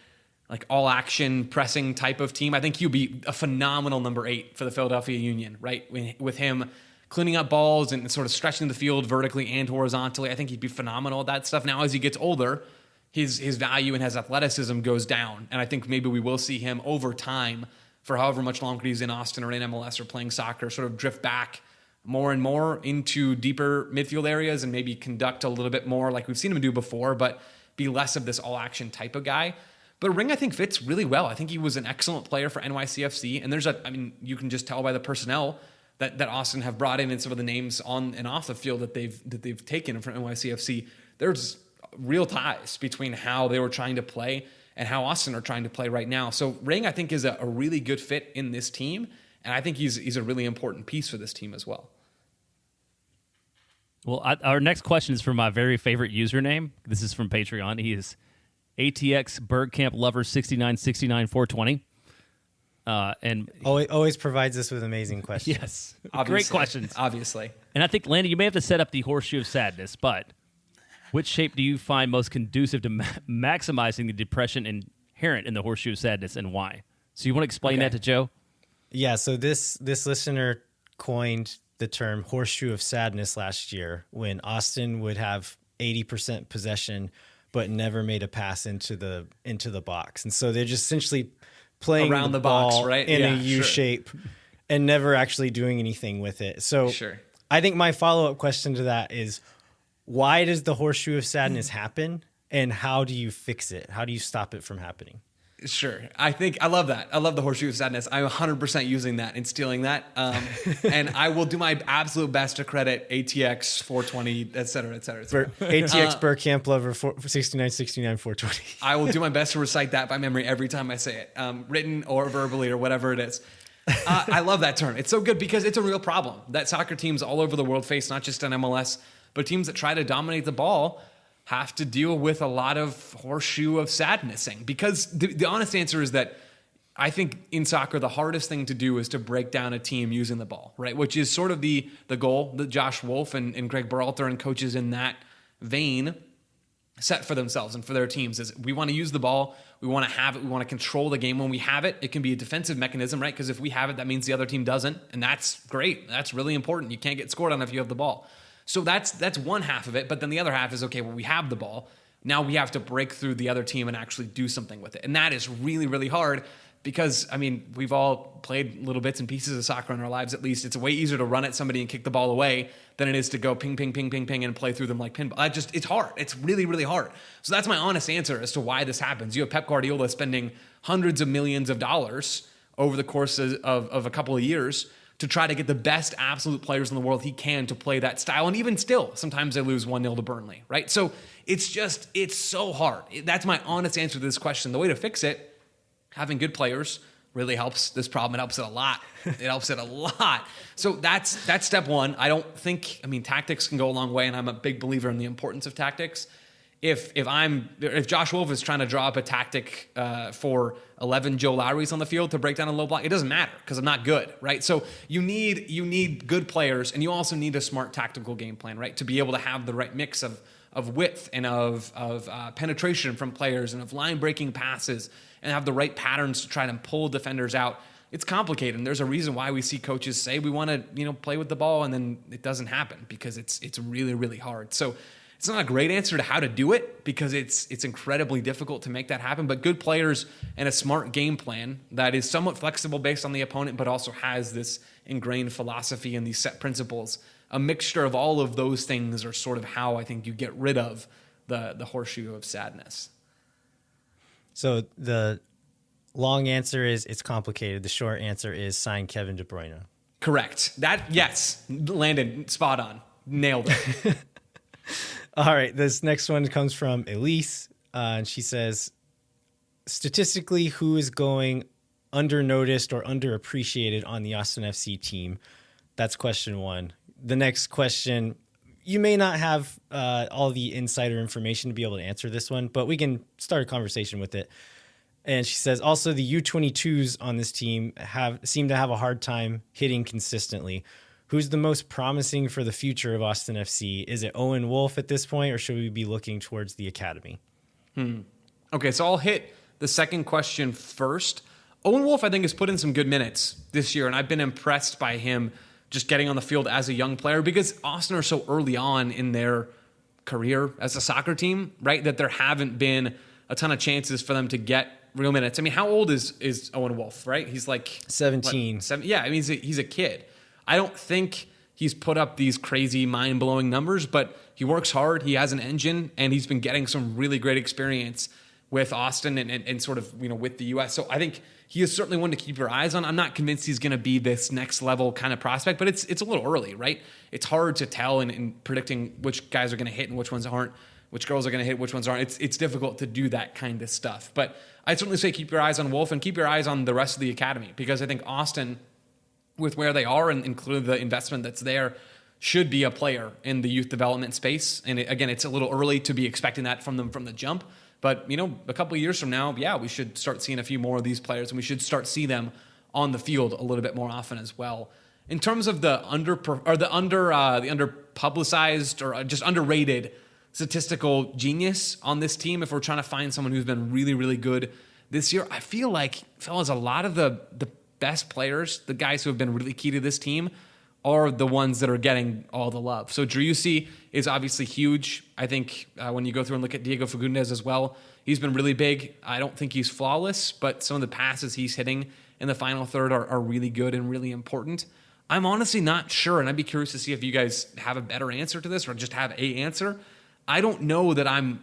all action pressing type of team. I think he'd be a phenomenal number 8 for the Philadelphia Union, right? With him cleaning up balls and sort of stretching the field vertically and horizontally. I think he'd be phenomenal at that stuff. Now, as he gets older, his value and his athleticism goes down. And I think maybe we will see him over time, for however much longer he's in Austin or in MLS or playing soccer, sort of drift back more and more into deeper midfield areas and maybe conduct a little bit more like we've seen him do before, but be less of this all-action type of guy. But Ring, I think, fits really well. I think he was an excellent player for NYCFC. And you can just tell by the personnel that Austin have brought in and some of the names on and off the field that they've taken from NYCFC. There's real ties between how they were trying to play and how Austin are trying to play right now. So Ring, I think, is a really good fit in this team. And I think he's a really important piece for this team as well. Well, our next question is from my very favorite username. This is from Patreon. He is ATX Bergkamp Lover 6969420. And always provides us with amazing questions. Yes, great questions. Obviously. And I think, Landy, you may have to set up the Horseshoe of Sadness, but which shape do you find most conducive to maximizing the depression inherent in the Horseshoe of Sadness, and why? So you want to explain that to Joe? Yeah, so this listener coined the term Horseshoe of Sadness last year when Austin would have 80% possession but never made a pass into the box. And so they're just essentially playing around the ball box, right? in a U shape and never actually doing anything with it. So I think my follow-up question to that is, why does the Horseshoe of Sadness happen, and how do you fix it? How do you stop it from happening? Sure. I love that. I love the Horseshoe of Sadness. I'm 100% using that and stealing that. And I will do my absolute best to credit ATX 420, et cetera, et cetera, et cetera. ATX Bergkamp Lover 6969 420. I will do my best to recite that by memory every time I say it, written or verbally or whatever it is. I love that term. It's so good because it's a real problem that soccer teams all over the world face, not just in MLS, but teams that try to dominate the ball have to deal with a lot of Horseshoe of Sadnessing. Because the honest answer is that I think in soccer, the hardest thing to do is to break down a team using the ball, right? Which is sort of the goal that Josh Wolff and Greg Berhalter and coaches in that vein set for themselves and for their teams. Is we want to use the ball, we want to have it, we want to control the game. When we have it, it can be a defensive mechanism, right? Because if we have it, that means the other team doesn't, and that's great. That's really important. You can't get scored on if you have the ball. So that's one half of it, but then the other half is, okay, well, we have the ball. Now we have to break through the other team and actually do something with it. And that is really, really hard because, I mean, we've all played little bits and pieces of soccer in our lives at least. It's way easier to run at somebody and kick the ball away than it is to go ping, ping, ping, ping, ping, and play through them like pinball. It's hard. It's really, really hard. So that's my honest answer as to why this happens. You have Pep Guardiola spending hundreds of millions of dollars over the course of a couple of years to try to get the best absolute players in the world he can to play that style. And even still, sometimes they lose 1-0 to Burnley, right? So it's so hard. That's my honest answer to this question. The way to fix it, having good players really helps this problem. It helps it a lot. It helps it a lot. So that's step one. Tactics can go a long way, and I'm a big believer in the importance of tactics. If Josh Wolff is trying to draw up a tactic for 11 Joe Lowrys on the field to break down a low block, it doesn't matter because I'm not good, right? So you need good players, and you also need a smart tactical game plan, right? To be able to have the right mix of width and of penetration from players and of line breaking passes and have the right patterns to try to pull defenders out. It's complicated, and there's a reason why we see coaches say we want to play with the ball, and then it doesn't happen because it's really, really hard. So it's not a great answer to how to do it because it's incredibly difficult to make that happen. But good players and a smart game plan that is somewhat flexible based on the opponent, but also has this ingrained philosophy and these set principles. A mixture of all of those things are sort of how I think you get rid of the horseshoe of sadness. So the long answer is it's complicated. The short answer is sign Kevin De Bruyne. Correct. Yes, landed spot on. Nailed it. All right, this next one comes from Elise, and she says, statistically, who is going undernoticed or underappreciated on the Austin FC team? That's question one. The next question, you may not have all the insider information to be able to answer this one, but we can start a conversation with it. And she says, also, the U22s on this team seem to have a hard time hitting consistently. Who's the most promising for the future of Austin FC? Is it Owen Wolff at this point, or should we be looking towards the academy? Okay, so I'll hit the second question first. Owen Wolff, I think, has put in some good minutes this year, and I've been impressed by him just getting on the field as a young player because Austin are so early on in their career as a soccer team, right, that there haven't been a ton of chances for them to get real minutes. I mean, how old is Owen Wolff, right? He's like 17. Yeah, I mean, he's a kid. I don't think he's put up these crazy mind-blowing numbers, but he works hard. He has an engine, and he's been getting some really great experience with Austin and sort of, with the U.S. So I think he is certainly one to keep your eyes on. I'm not convinced he's going to be this next level kind of prospect, but it's a little early, right? It's hard to tell in predicting which guys are going to hit and which ones aren't, which girls are going to hit, which ones aren't. It's difficult to do that kind of stuff. But I'd certainly say keep your eyes on Wolff and keep your eyes on the rest of the academy because I think Austin, with where they are and including the investment that's there, should be a player in the youth development space. And again, it's a little early to be expecting that from them from the jump. But, a couple of years from now, yeah, we should start seeing a few more of these players, and we should start see them on the field a little bit more often as well. In terms of the underpublicized or just underrated statistical genius on this team, if we're trying to find someone who's been really, really good this year, I feel like, fellas, a lot of the best players, the guys who have been really key to this team, are the ones that are getting all the love. So Driussi is obviously huge. I think when you go through and look at Diego Fagundes as well, he's been really big. I don't think he's flawless, but some of the passes he's hitting in the final third are really good and really important. I'm honestly not sure, and I'd be curious to see if you guys have a better answer to this or just have a answer. I don't know that I'm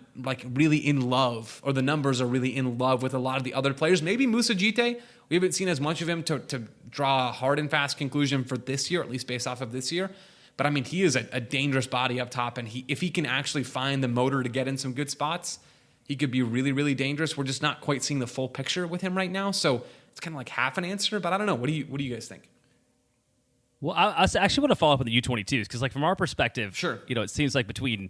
really in love, or the numbers are really in love with a lot of the other players. Maybe Moussa Djite. We haven't seen as much of him to draw a hard and fast conclusion for this year, at least based off of this year. But I mean, he is a dangerous body up top, and if he can actually find the motor to get in some good spots, he could be really, really dangerous. We're just not quite seeing the full picture with him right now, so it's kind of like half an answer. But I don't know. What do you guys think? Well, I actually want to follow up on the U22s because, from our perspective, sure, it seems like between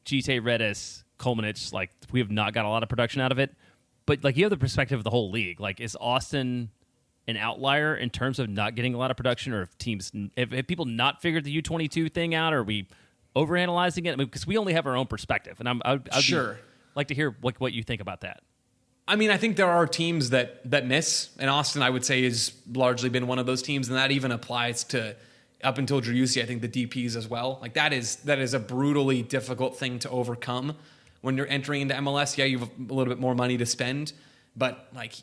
Djite, Redis, Kolmanich, we have not got a lot of production out of it. But you have the perspective of the whole league. Is Austin an outlier in terms of not getting a lot of production, or if people not figured the U22 thing out, or are we overanalyzing it? Because we only have our own perspective, and I'd sure like to hear what you think about that. I mean, I think there are teams that miss, and Austin, I would say, has largely been one of those teams, and that even applies to up until Driussi, I think the DPs as well. That is a brutally difficult thing to overcome when you're entering into MLS. Yeah, you have a little bit more money to spend, but like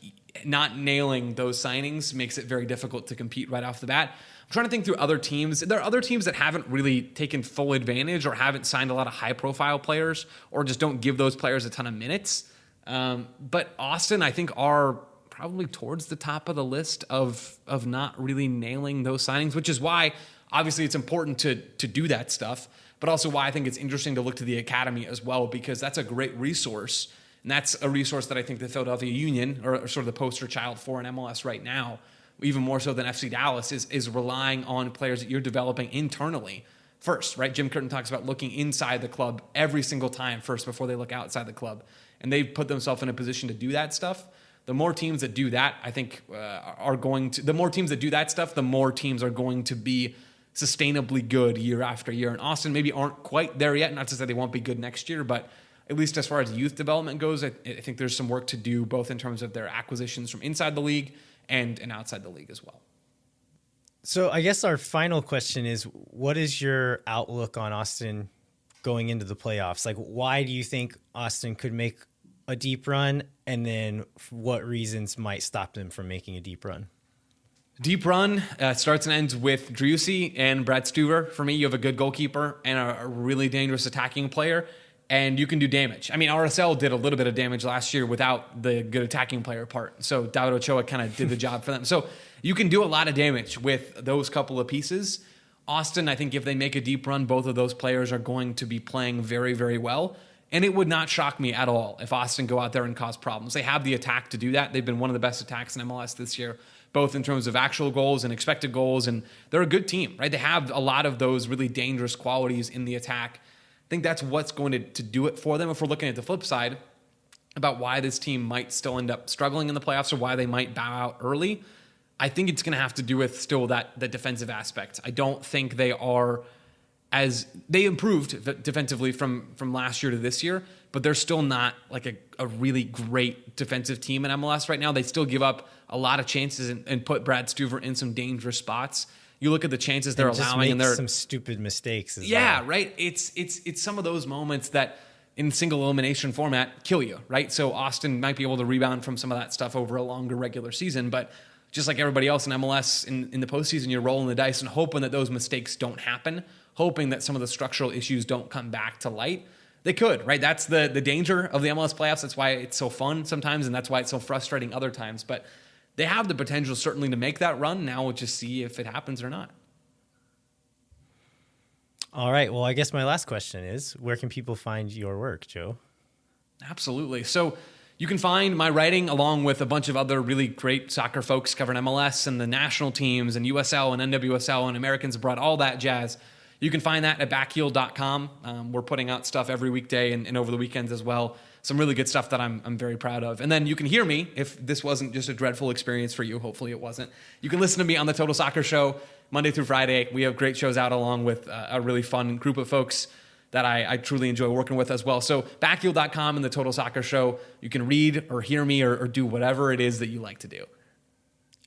not nailing those signings makes it very difficult to compete right off the bat. I'm trying to think through other teams. There are other teams that haven't really taken full advantage or haven't signed a lot of high-profile players or just don't give those players a ton of minutes. But Austin, I think, are probably towards the top of the list of not really nailing those signings, which is why, obviously, it's important to do that stuff, but also why I think it's interesting to look to the academy as well, because that's a great resource. And that's a resource that I think the Philadelphia Union, or sort of the poster child for an MLS right now, even more so than FC Dallas, is relying on players that you're developing internally first, right? Jim Curtin talks about looking inside the club every single time first before they look outside the club. And they've put themselves in a position to do that stuff. The more teams that do that, I think, the more teams that do that stuff, the more teams are going to be sustainably good year after year. And Austin maybe aren't quite there yet. Not to say they won't be good next year, but at least as far as youth development goes, I think there's some work to do, both in terms of their acquisitions from inside the league and outside the league as well. So I guess our final question is, what is your outlook on Austin going into the playoffs? Like, why do you think Austin could make a deep run, and then what reasons might stop them from making a deep run? Deep run starts and ends with Driussi and Brad Stuver. For me, you have a good goalkeeper and a really dangerous attacking player, and you can do damage. I mean, RSL did a little bit of damage last year without the good attacking player part. So David Ochoa kind of did the job for them. So you can do a lot of damage with those couple of pieces. Austin, I think if they make a deep run, both of those players are going to be playing very, very well. And it would not shock me at all if Austin go out there and cause problems. They have the attack to do that. They've been one of the best attacks in MLS this year, both in terms of actual goals and expected goals. And they're a good team, right? They have a lot of those really dangerous qualities in the attack. I think that's what's going to do it for them. If we're looking at the flip side about why this team might still end up struggling in the playoffs or why they might bow out early, I think it's going to have to do with still that defensive aspect. I don't think they are as they improved defensively from last year to this year, but they're still not like a really great defensive team in MLS right now. They still give up a lot of chances and put Brad Stuver in some dangerous spots. You look at the chances they're allowing, and they're some stupid mistakes. Well. Right. It's some of those moments that in single elimination format kill you, right? So Austin might be able to rebound from some of that stuff over a longer regular season, but just like everybody else in MLS in the postseason, you're rolling the dice and hoping that those mistakes don't happen, hoping that some of the structural issues don't come back to light. They could, right? That's the danger of the MLS playoffs. That's why it's so fun sometimes, and that's why it's so frustrating other times. But they have the potential certainly to make that run. Now we'll just see if it happens or not. All right. Well, I guess my last question is, where can people find your work, Joe? Absolutely. So you can find my writing along with a bunch of other really great soccer folks covering MLS and the national teams and USL and NWSL and Americans Abroad, all that jazz. You can find that at backheel.com. We're putting out stuff every weekday and over the weekends as well. Some really good stuff that I'm very proud of. And then you can hear me, if this wasn't just a dreadful experience for you, hopefully it wasn't. You can listen to me on the Total Soccer Show Monday through Friday. We have great shows out along with a really fun group of folks that I truly enjoy working with as well. So backheel.com and the Total Soccer Show, you can read or hear me or do whatever it is that you like to do.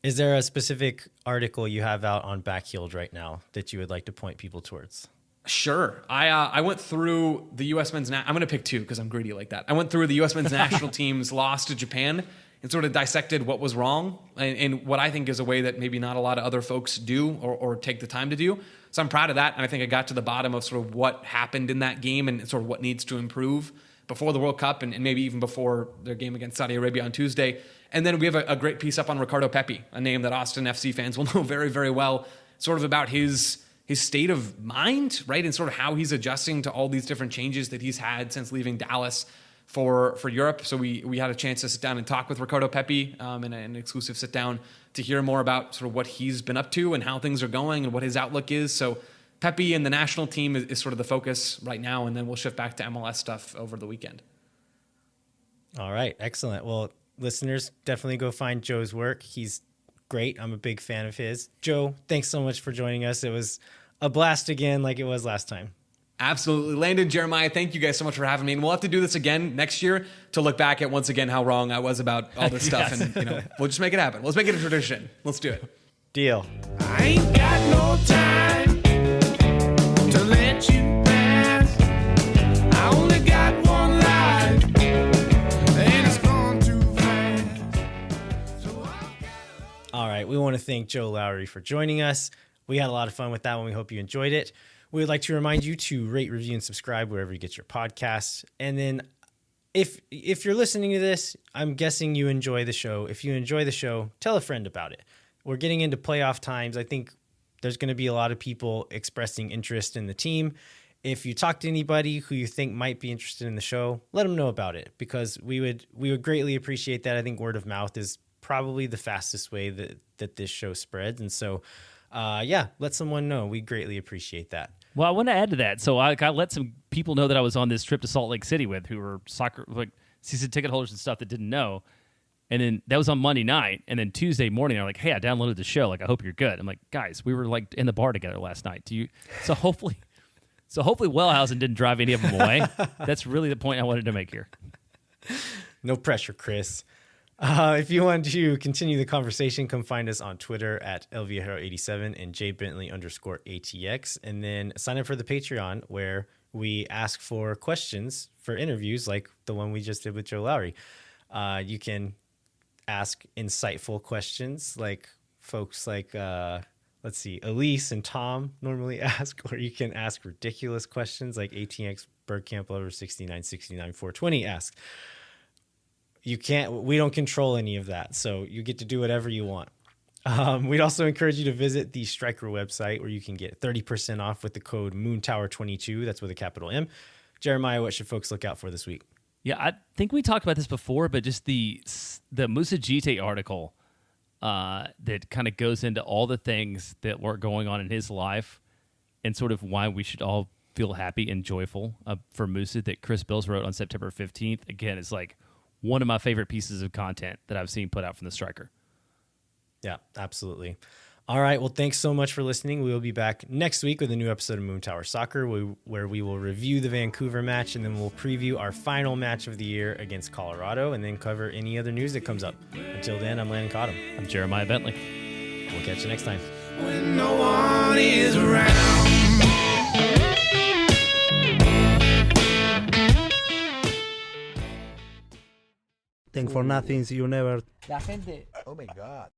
Is there a specific article you have out on Backheeled right now that you would like to point people towards? Sure. I went through the U.S. men's... I'm going to pick two because I'm greedy like that. I went through the U.S. men's national team's loss to Japan and sort of dissected what was wrong and what I think is a way that maybe not a lot of other folks do or take the time to do. So I'm proud of that. And I think I got to the bottom of sort of what happened in that game and sort of what needs to improve before the World Cup and maybe even before their game against Saudi Arabia on Tuesday. And then we have a great piece up on Ricardo Pepi, a name that Austin FC fans will know very, very well, sort of about his state of mind, right? And sort of how he's adjusting to all these different changes that he's had since leaving Dallas for Europe. So we had a chance to sit down and talk with Ricardo Pepi in an exclusive sit down to hear more about sort of what he's been up to and how things are going and what his outlook is. So Pepi and the national team is sort of the focus right now, and then we'll shift back to MLS stuff over the weekend. All right, excellent. Well, listeners, definitely go find Joe's work. He's great. I'm a big fan of his. Joe, thanks so much for joining us. It was a blast again, like it was last time. Absolutely. Landon, Jeremiah, thank you guys so much for having me. And we'll have to do this again next year to look back at once again how wrong I was about all this stuff. Yes. And we'll just make it happen. Let's make it a tradition. Let's do it. Deal. I ain't got no time to let you pass. I only got one life. want to thank Joe Lowery for joining us. We had a lot of fun with that one. We hope you enjoyed it. We would like to remind you to rate, review, and subscribe wherever you get your podcasts. And then if you're listening to this, I'm guessing you enjoy the show. If you enjoy the show, tell a friend about it. We're getting into playoff times. I think there's going to be a lot of people expressing interest in the team. If you talk to anybody who you think might be interested in the show, let them know about it, because we would greatly appreciate that. I think word of mouth is probably the fastest way that this show spreads. And so, let someone know. We greatly appreciate that. Well, I want to add to that. So I let some people know that I was on this trip to Salt Lake City with, who were season ticket holders and stuff that didn't know. And then that was on Monday night. And then Tuesday morning, they're like, hey, I downloaded the show. Like, I hope you're good. I'm like, guys, we were like in the bar together last night. So hopefully Wellhausen didn't drive any of them away. That's really the point I wanted to make here. No pressure, Chris. If you want to continue the conversation, come find us on Twitter at LViejero87 and jbentley_ATX. And then sign up for the Patreon, where we ask for questions for interviews like the one we just did with Joe Lowery. You can ask insightful questions like folks like, Elise and Tom normally ask, or you can ask ridiculous questions like ATX Bergkamp Lover 6969-420 asks. We don't control any of that, so you get to do whatever you want. We'd also encourage you to visit the Striker website, where you can get 30% off with the code MoonTower22. That's with a capital M. Jeremiah, what should folks look out for this week? Yeah, I think we talked about this before, but just the Musajite article that kind of goes into all the things that were going on in his life and sort of why we should all feel happy and joyful for Musa, that Chris Bills wrote on September 15th. Again, it's like one of my favorite pieces of content that I've seen put out from the Striker. Yeah, absolutely. All right. Well, thanks so much for listening. We will be back next week with a new episode of Moon Tower Soccer, where we will review the Vancouver match, and then we'll preview our final match of the year against Colorado, and then cover any other news that comes up. Until then, I'm Landon Cottom. I'm Jeremiah Bentley. We'll catch you next time. When no one is around. Thank for nothing, you never. La gente Oh my God.